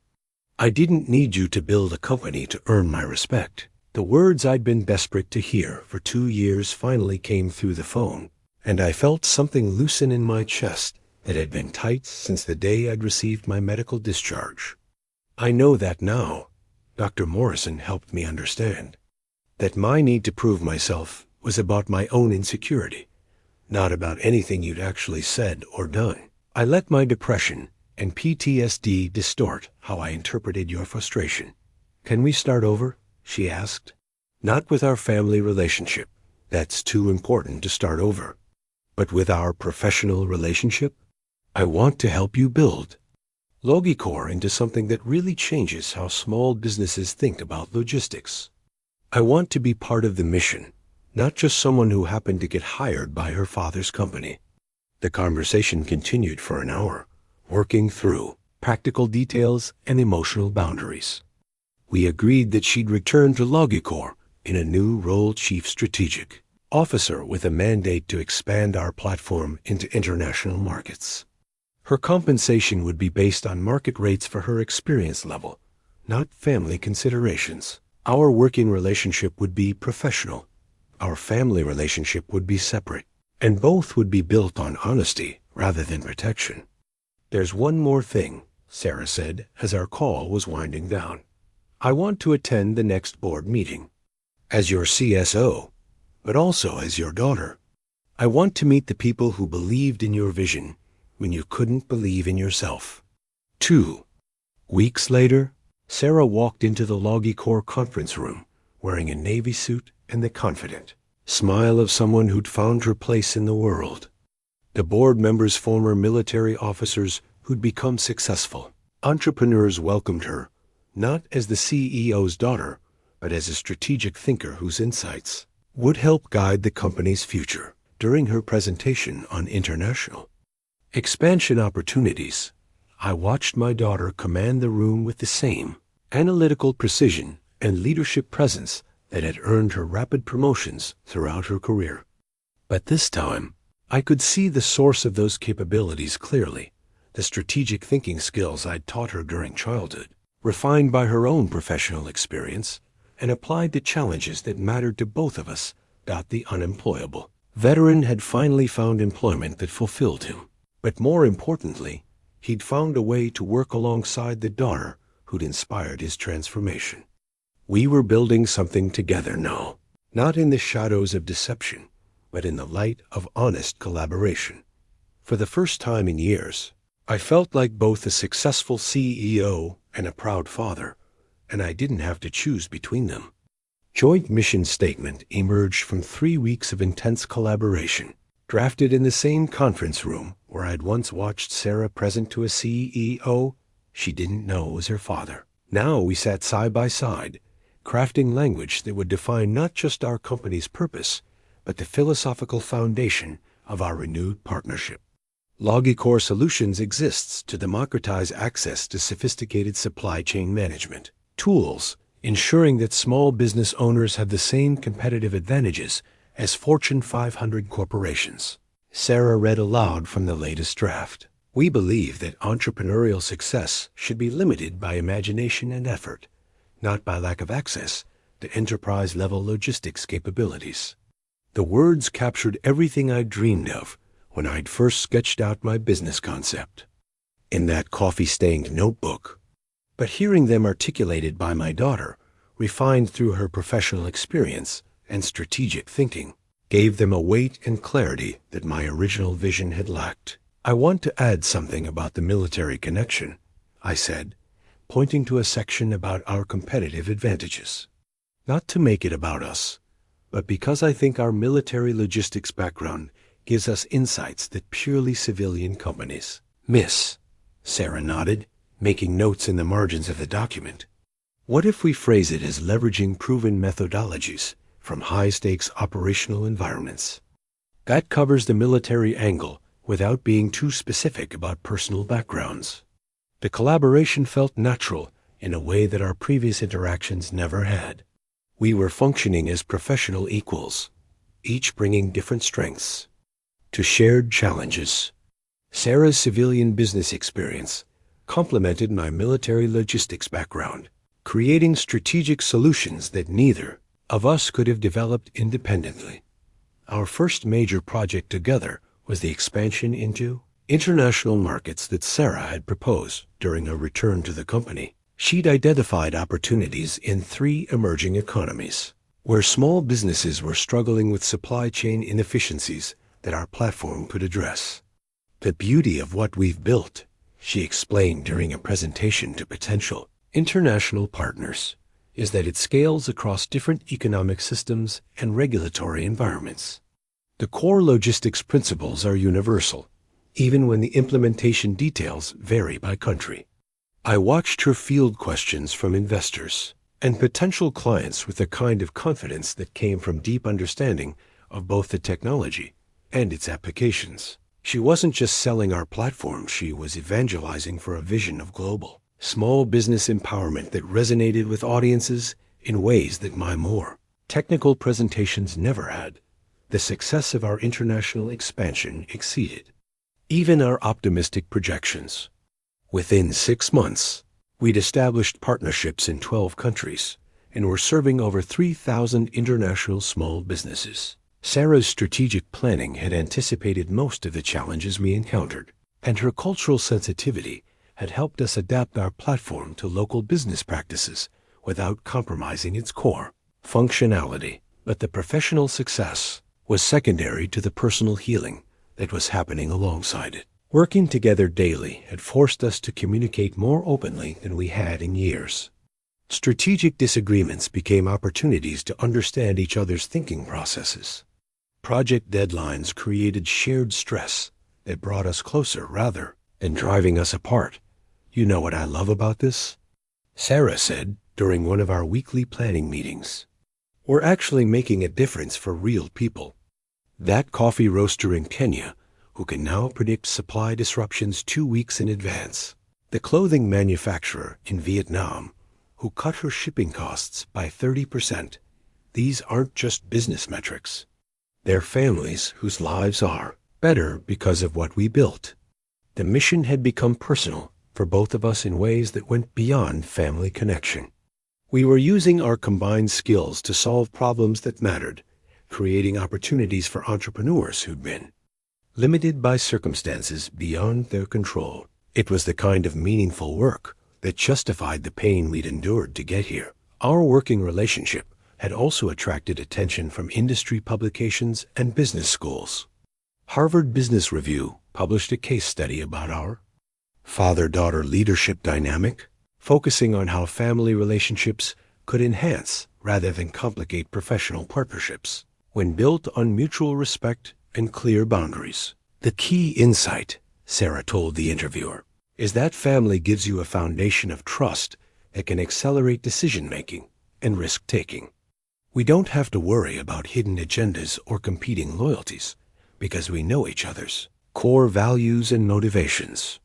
I didn't need you to build a company to earn my respect." The words I'd been desperate to hear for 2 years finally came through the phone, and I felt something loosen in my chest that had been tight since the day I'd received my medical discharge. I know that now. Dr. Morrison helped me understand that my need to prove myself was about my own insecurity, not about anything you'd actually said or done. I let my depression and PTSD distort how I interpreted your frustration. "Can we start over?" she asked. "Not with our family relationship. That's too important to start over. But with our professional relationship? I want to help you build Logicor into something that really changes how small businesses think about logistics. I want to be part of the mission, not just someone who happened to get hired by her father's company." The conversation continued for an hour, working through practical details and emotional boundaries. We agreed that she'd return to Logicor in a new role, Chief Strategic Officer, with a mandate to expand our platform into international markets. Her compensation would be based on market rates for her experience level, not family considerations. Our working relationship would be professional. Our family relationship would be separate, and both would be built on honesty rather than protection. "There's one more thing," Sarah said as our call was winding down. "I want to attend the next board meeting. As your CSO, but also as your daughter. I want to meet the people who believed in your vision when you couldn't believe in yourself." 2 weeks later, Sarah walked into the Logicor conference room wearing a navy suit and the confident smile of someone who'd found her place in the world. The board members, former military officers who'd become successful entrepreneurs, welcomed her, not as the CEO's daughter, but as a strategic thinker whose insights would help guide the company's future. During her presentation on international expansion opportunities, I watched my daughter command the room with the same analytical precision and leadership presence that had earned her rapid promotions throughout her career. But this time, I could see the source of those capabilities clearly, the strategic thinking skills I'd taught her during childhood, refined by her own professional experience and applied to challenges that mattered to both of us. The unemployable veteran had finally found employment that fulfilled him. But more importantly, he'd found a way to work alongside the daughter who'd inspired his transformation. We were building something together now, not in the shadows of deception, but in the light of honest collaboration. For the first time in years, I felt like both a successful CEO and a proud father, and I didn't have to choose between them. Joint mission statement emerged from 3 weeks of intense collaboration, drafted in the same conference room where I'd once watched Sarah present to a CEO she didn't know was her father. Now we sat side by side, crafting language that would define not just our company's purpose, but the philosophical foundation of our renewed partnership. Logicor Solutions exists to democratize access to sophisticated supply chain management tools, ensuring that small business owners have the same competitive advantages as Fortune 500 corporations. Sarah read aloud from the latest draft. "We believe that entrepreneurial success should be limited by imagination and effort, not by lack of access to enterprise-level logistics capabilities." The words captured everything I'd dreamed of when I'd first sketched out my business concept in that coffee-stained notebook. But hearing them articulated by my daughter, refined through her professional experience and strategic thinking, gave them a weight and clarity that my original vision had lacked. "I want to add something about the military connection," I said, pointing to a section about our competitive advantages. not to make it about us, but because I think our military logistics background gives us insights that purely civilian companies miss. Sarah nodded, making notes in the margins of the document. What if we phrase it as leveraging proven methodologies from high-stakes operational environments? That covers the military angle without being too specific about personal backgrounds. The collaboration felt natural in a way that our previous interactions never had. We were functioning as professional equals, each bringing different strengths to shared challenges. Sarah's civilian business experience complemented my military logistics background, creating strategic solutions that neither of us could have developed independently. Our first major project together was the expansion into international markets that Sarah had proposed during her return to the company. She'd identified opportunities in 3 emerging economies, where small businesses were struggling with supply chain inefficiencies that our platform could address. The beauty of what we've built, she explained during a presentation to potential international partners, is that it scales across different economic systems and regulatory environments. The core logistics principles are universal, even when the implementation details vary by country. I watched her field questions from investors and potential clients with a kind of confidence that came from deep understanding of both the technology and its applications. She wasn't just selling our platform, she was evangelizing for a vision of global, small business empowerment that resonated with audiences in ways that my more technical presentations never had. The success of our international expansion exceeded even our optimistic projections. Within 6 months, we'd established partnerships in 12 countries and were serving over 3,000 international small businesses. Sarah's strategic planning had anticipated most of the challenges we encountered, and her cultural sensitivity had helped us adapt our platform to local business practices without compromising its core functionality. But the professional success was secondary to the personal healing that was happening alongside it. Working together daily had forced us to communicate more openly than we had in years. Strategic disagreements became opportunities to understand each other's thinking processes. Project deadlines created shared stress that brought us closer rather than driving us apart. "You know what I love about this?" Sarah said during one of our weekly planning meetings. "We're actually making a difference for real people. That coffee roaster in Kenya who can now predict supply disruptions 2 weeks in advance. The clothing manufacturer in Vietnam who cut her shipping costs by 30%. These aren't just business metrics. They're families whose lives are better because of what we built." The mission had become personal for both of us in ways that went beyond family connection. We were using our combined skills to solve problems that mattered, creating opportunities for entrepreneurs who'd been limited by circumstances beyond their control. It was the kind of meaningful work that justified the pain we'd endured to get here. Our working relationship had also attracted attention from industry publications and business schools. Harvard Business Review published a case study about our father-daughter leadership dynamic, focusing on how family relationships could enhance rather than complicate professional partnerships when built on mutual respect and clear boundaries. "The key insight," Sarah told the interviewer, "is that family gives you a foundation of trust that can accelerate decision-making and risk-taking. We don't have to worry about hidden agendas or competing loyalties because we know each other's core values and motivations."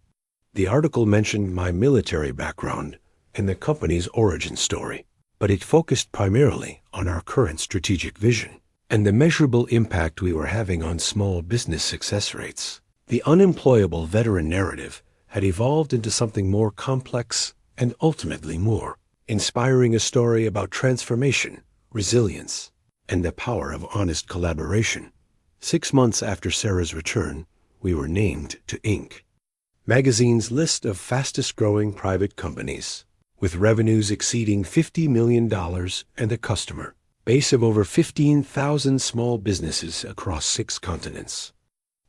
The article mentioned my military background and the company's origin story, but it focused primarily on our current strategic vision and the measurable impact we were having on small business success rates. The unemployable veteran narrative had evolved into something more complex and ultimately more inspiring, a story about transformation, resilience, and the power of honest collaboration. 6 months after Sarah's return, we were named to Inc. magazine's list of fastest-growing private companies, with revenues exceeding $50 million and a customer base of over 15,000 small businesses across 6 continents.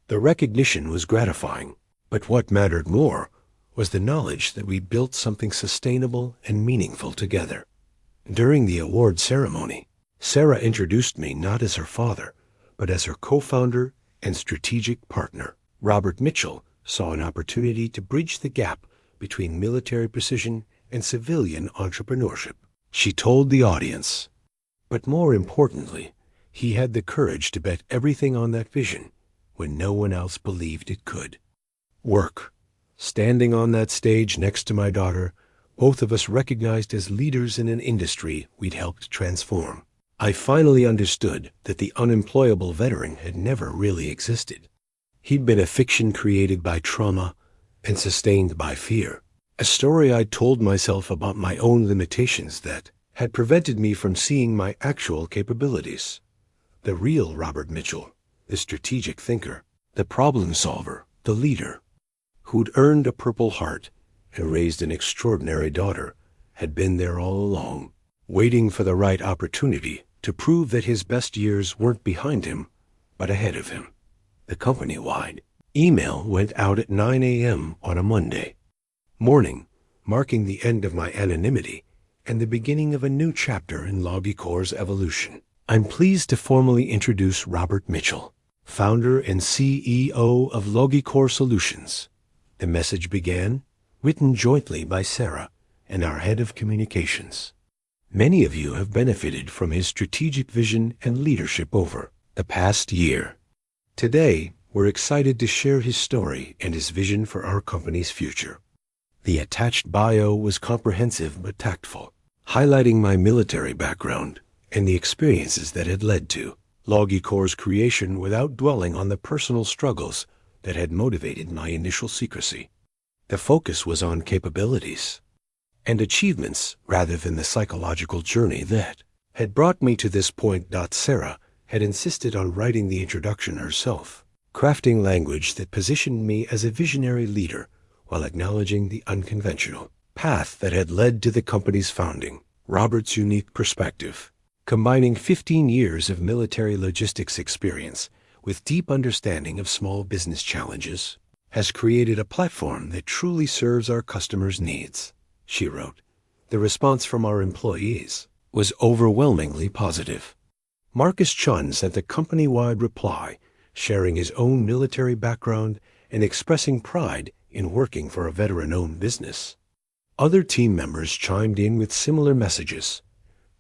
The recognition was gratifying, but what mattered more was the knowledge that we built something sustainable and meaningful together. During the award ceremony, Sarah introduced me not as her father, but as her co-founder and strategic partner. Robert Mitchell saw an opportunity to bridge the gap between military precision and civilian entrepreneurship. She told the audience, but more importantly, he had the courage to bet everything on that vision when no one else believed it could. Work. Standing on that stage next to my daughter, both of us recognized as leaders in an industry we'd helped transform. I finally understood that the unemployable veteran had never really existed. He'd been a fiction created by trauma and sustained by fear. A story I'd told myself about my own limitations that had prevented me from seeing my actual capabilities. The real Robert Mitchell, the strategic thinker, the problem solver, the leader, who'd earned a Purple Heart and raised an extraordinary daughter, had been there all along, waiting for the right opportunity to prove that his best years weren't behind him, but ahead of him. The company-wide email went out at 9 a.m. on a Monday morning, marking the end of my anonymity and the beginning of a new chapter in Logicor's evolution. I'm pleased to formally introduce Robert Mitchell, founder and CEO of Logicor Solutions. The message began, written jointly by Sarah and our head of communications. Many of you have benefited from his strategic vision and leadership over the past year. Today, we're excited to share his story and his vision for our company's future. The attached bio was comprehensive but tactful, highlighting my military background and the experiences that had led to Logicor's creation without dwelling on the personal struggles that had motivated my initial secrecy. The focus was on capabilities and achievements rather than the psychological journey that had brought me to this point. Sarah had insisted on writing the introduction herself, crafting language that positioned me as a visionary leader while acknowledging the unconventional path that had led to the company's founding. Robert's unique perspective, combining 15 years of military logistics experience with deep understanding of small business challenges, has created a platform that truly serves our customers' needs. She wrote, the response from our employees was overwhelmingly positive. Marcus Chun sent a company-wide reply, sharing his own military background and expressing pride in working for a veteran-owned business. Other team members chimed in with similar messages,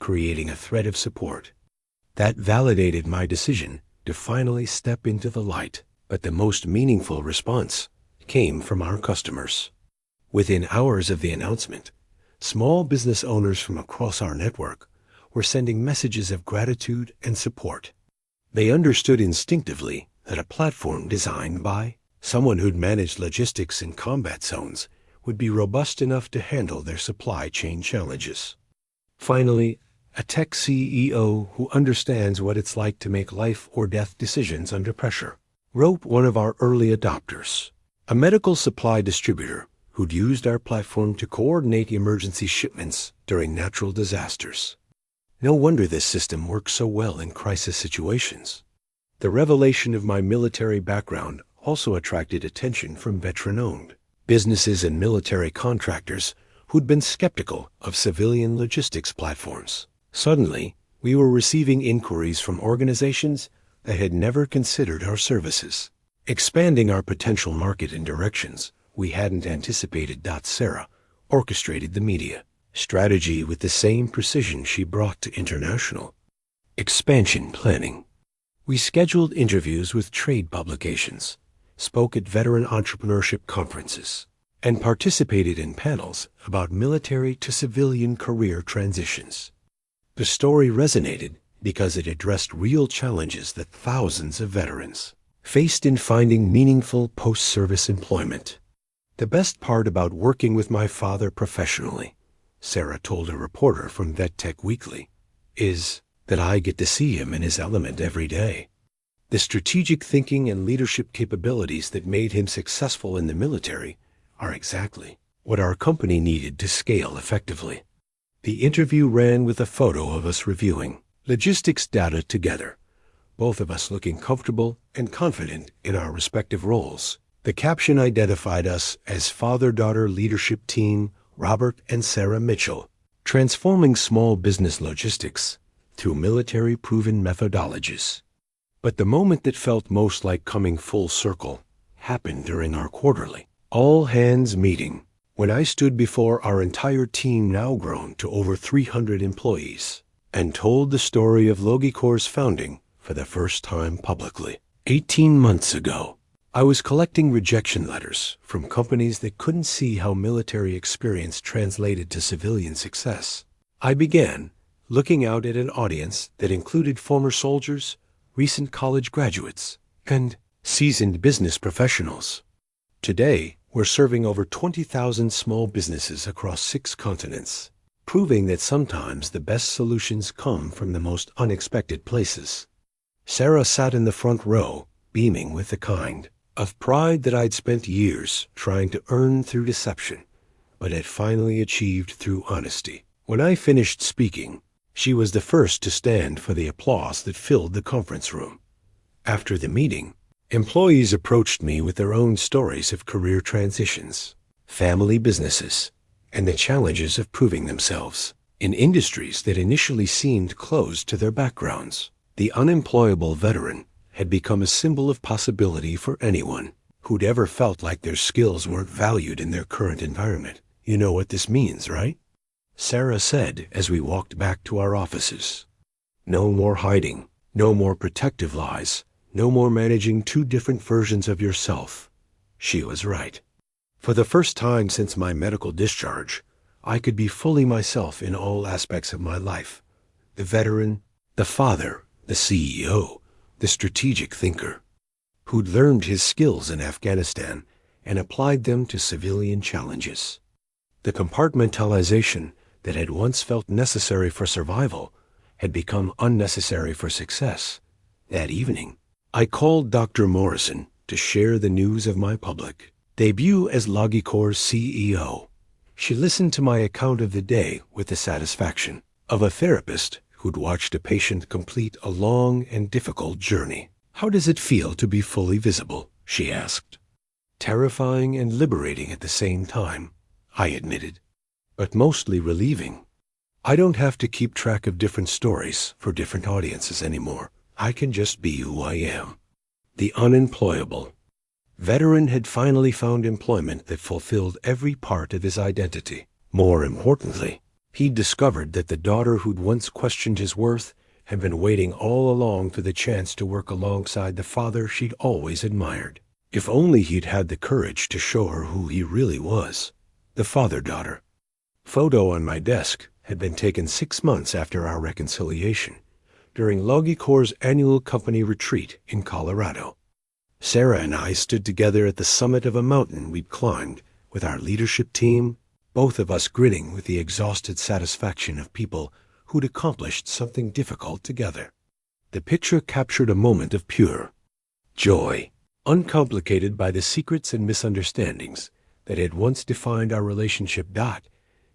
creating a thread of support. That validated my decision to finally step into the light. But the most meaningful response came from our customers. Within hours of the announcement, small business owners from across our network were sending messages of gratitude and support. They understood instinctively that a platform designed by someone who'd managed logistics in combat zones would be robust enough to handle their supply chain challenges. Finally, a tech CEO who understands what it's like to make life or death decisions under pressure wrote one of our early adopters, a medical supply distributor who'd used our platform to coordinate emergency shipments during natural disasters. No wonder this system works so well in crisis situations. The revelation of my military background also attracted attention from veteran-owned businesses and military contractors who'd been skeptical of civilian logistics platforms. Suddenly, we were receiving inquiries from organizations that had never considered our services, expanding our potential market in directions we hadn't anticipated. Sarah orchestrated the media strategy with the same precision she brought to international expansion planning. We scheduled interviews with trade publications, spoke at veteran entrepreneurship conferences, and participated in panels about military to civilian career transitions. The story resonated because it addressed real challenges that thousands of veterans faced in finding meaningful post-service employment. The best part about working with my father professionally, Sarah told a reporter from VetTech Weekly, is that I get to see him in his element every day. The strategic thinking and leadership capabilities that made him successful in the military are exactly what our company needed to scale effectively. The interview ran with a photo of us reviewing logistics data together, both of us looking comfortable and confident in our respective roles. The caption identified us as father-daughter leadership team Robert and Sarah Mitchell, transforming small business logistics through military-proven methodologies. But the moment that felt most like coming full circle happened during our quarterly all-hands meeting, when I stood before our entire team, now grown to over 300 employees, and told the story of Logicor's founding for the first time publicly. 18 months ago, I was collecting rejection letters from companies that couldn't see how military experience translated to civilian success. I began looking out at an audience that included former soldiers, recent college graduates, and seasoned business professionals. Today, we're serving over 20,000 small businesses across 6 continents, proving that sometimes the best solutions come from the most unexpected places. Sarah sat in the front row, beaming with the kind of pride that I'd spent years trying to earn through deception, but had finally achieved through honesty. When I finished speaking, she was the first to stand for the applause that filled the conference room. After the meeting, employees approached me with their own stories of career transitions, family businesses, and the challenges of proving themselves in industries that initially seemed closed to their backgrounds. The unemployable veteran had become a symbol of possibility for anyone who'd ever felt like their skills weren't valued in their current environment. You know what this means, right? Sarah said as we walked back to our offices. No more hiding, no more protective lies, no more managing 2 different versions of yourself. She was right. For the first time since my medical discharge, I could be fully myself in all aspects of my life. The veteran, the father, the CEO, the strategic thinker, who'd learned his skills in Afghanistan and applied them to civilian challenges. The compartmentalization that had once felt necessary for survival had become unnecessary for success. That evening, I called Dr. Morrison to share the news of my public debut as Logicor's CEO. She listened to my account of the day with the satisfaction of a therapist who'd watched a patient complete a long and difficult journey. How does it feel to be fully visible? She asked. Terrifying and liberating at the same time, I admitted, but mostly relieving. I don't have to keep track of different stories for different audiences anymore. I can just be who I am. The unemployable veteran had finally found employment that fulfilled every part of his identity. More importantly, he'd discovered that the daughter who'd once questioned his worth had been waiting all along for the chance to work alongside the father she'd always admired. If only he'd had the courage to show her who he really was. The father-daughter photo on my desk had been taken 6 months after our reconciliation, during Logicor's annual company retreat in Colorado. Sarah and I stood together at the summit of a mountain we'd climbed with our leadership team, both of us grinning with the exhausted satisfaction of people who'd accomplished something difficult together. The picture captured a moment of pure joy, uncomplicated by the secrets and misunderstandings that had once defined our relationship.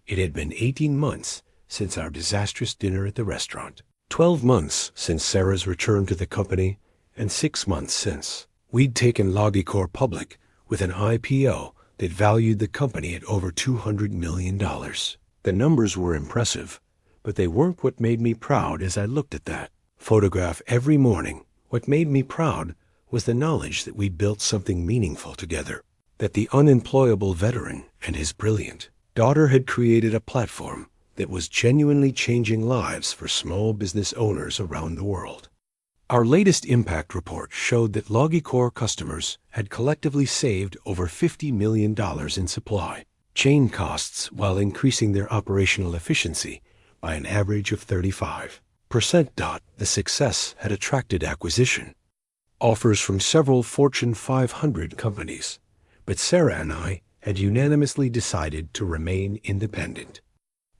It had been 18 months since our disastrous dinner at the restaurant, 12 months since Sarah's return to the company, and 6 months since we'd taken Logicor public with an IPO that valued the company at over $200 million. The numbers were impressive, but they weren't what made me proud as I looked at that photograph every morning. What made me proud was the knowledge that we built something meaningful together, that the unemployable veteran and his brilliant daughter had created a platform that was genuinely changing lives for small business owners around the world. Our latest impact report showed that Logicor customers had collectively saved over $50 million in supply chain costs while increasing their operational efficiency by an average of 35%. The success had attracted acquisition offers from several Fortune 500 companies, but Sarah and I had unanimously decided to remain independent.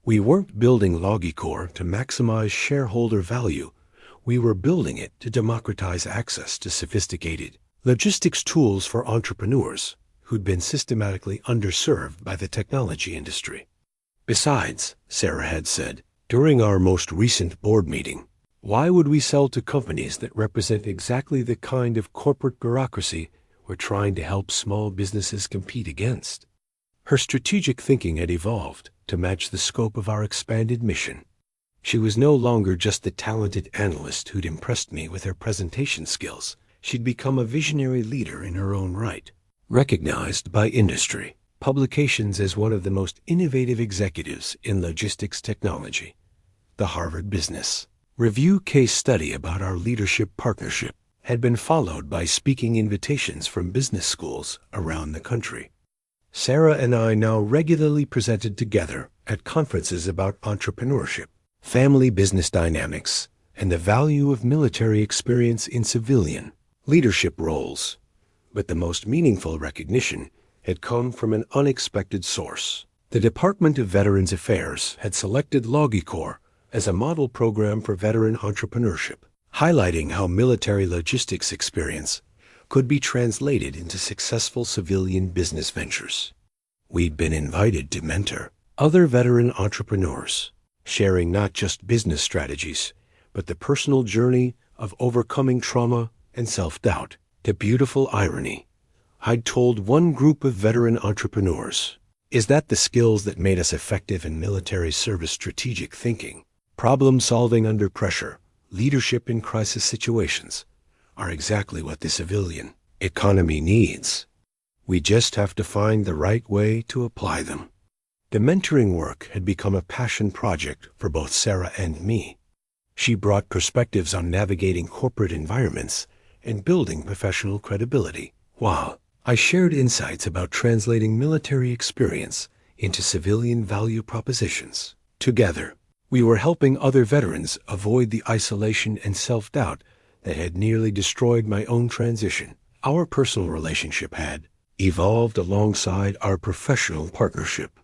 We weren't building Logicor to maximize shareholder value. We were building it to democratize access to sophisticated logistics tools for entrepreneurs who'd been systematically underserved by the technology industry. Besides, Sarah had said during our most recent board meeting, why would we sell to companies that represent exactly the kind of corporate bureaucracy we're trying to help small businesses compete against? Her strategic thinking had evolved. to match the scope of our expanded mission. She was no longer just the talented analyst who'd impressed me with her presentation skills. She'd become a visionary leader in her own right, recognized by industry publications as one of the most innovative executives in logistics technology. The Harvard Business Review case study about our leadership partnership had been followed by speaking invitations from business schools around the country. Sarah and I now regularly presented together at conferences about entrepreneurship, family business dynamics, and the value of military experience in civilian leadership roles. But the most meaningful recognition had come from an unexpected source. The Department of Veterans Affairs had selected LogiCorps as a model program for veteran entrepreneurship, highlighting how military logistics experience could be translated into successful civilian business ventures. We'd been invited to mentor other veteran entrepreneurs, sharing not just business strategies, but the personal journey of overcoming trauma and self-doubt. The beautiful irony, I'd told one group of veteran entrepreneurs, is that the skills that made us effective in military service, strategic thinking, problem solving under pressure, leadership in crisis situations, are exactly what the civilian economy needs. We just have to find the right way to apply them. The mentoring work had become a passion project for both Sarah and me. She brought perspectives on navigating corporate environments and building professional credibility, while I shared insights about translating military experience into civilian value propositions. Together, we were helping other veterans avoid the isolation and self-doubt that had nearly destroyed my own transition. Our personal relationship had evolved alongside our professional partnership.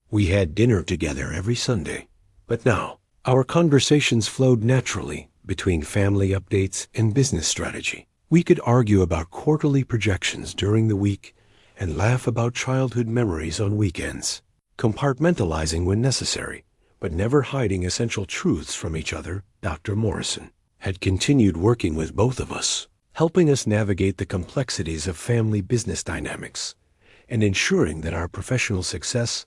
We had dinner together every Sunday, but now our conversations flowed naturally between family updates and business strategy. We could argue about quarterly projections during the week and laugh about childhood memories on weekends, compartmentalizing when necessary, but never hiding essential truths from each other. Dr. Morrison had continued working with both of us, helping us navigate the complexities of family business dynamics and ensuring that our professional success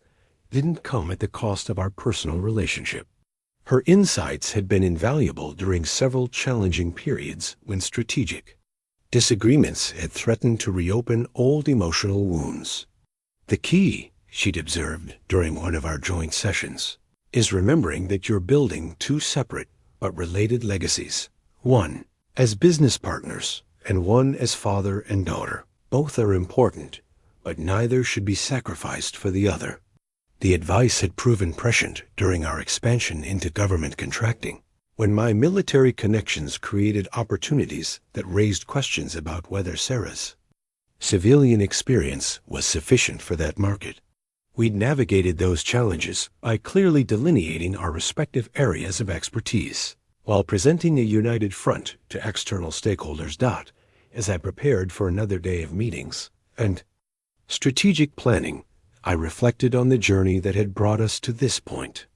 didn't come at the cost of our personal relationship. Her insights had been invaluable during several challenging periods when strategic disagreements had threatened to reopen old emotional wounds. The key, she'd observed during one of our joint sessions, is remembering that you're building two separate but related legacies. One as business partners and one as father and daughter. Both are important, but neither should be sacrificed for the other. The advice had proven prescient during our expansion into government contracting, when my military connections created opportunities that raised questions about whether Sarah's civilian experience was sufficient for that market. We'd navigated those challenges by clearly delineating our respective areas of expertise, while presenting a united front to external stakeholders. As I prepared for another day of meetings and strategic planning, I reflected on the journey that had brought us to this point.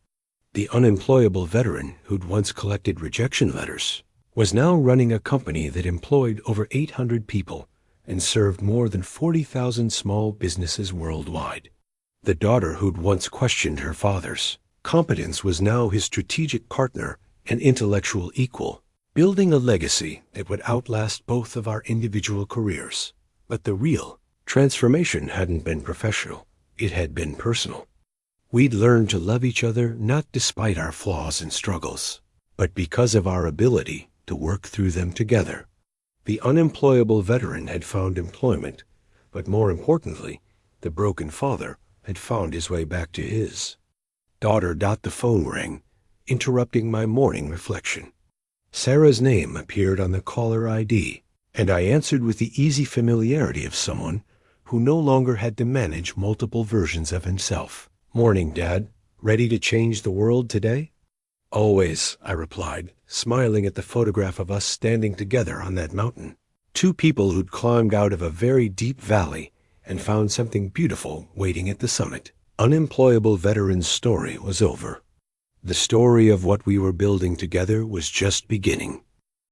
The unemployable veteran who'd once collected rejection letters was now running a company that employed over 800 people and served more than 40,000 small businesses worldwide. The daughter who'd once questioned her father's competence was now his strategic partner and intellectual equal, building a legacy that would outlast both of our individual careers. But the real transformation hadn't been professional, it had been personal. We'd learned to love each other not despite our flaws and struggles, but because of our ability to work through them together. The unemployable veteran had found employment, but more importantly, the broken father had found his way back to his daughter. The phone rang, interrupting my morning reflection. Sarah's name appeared on the caller ID, and I answered with the easy familiarity of someone who no longer had to manage multiple versions of himself. "Morning, Dad. Ready to change the world today?" "Always," I replied, smiling at the photograph of us standing together on that mountain. Two people who'd climbed out of a very deep valley and found something beautiful waiting at the summit. Unemployable veteran's story was over. The story of what we were building together was just beginning.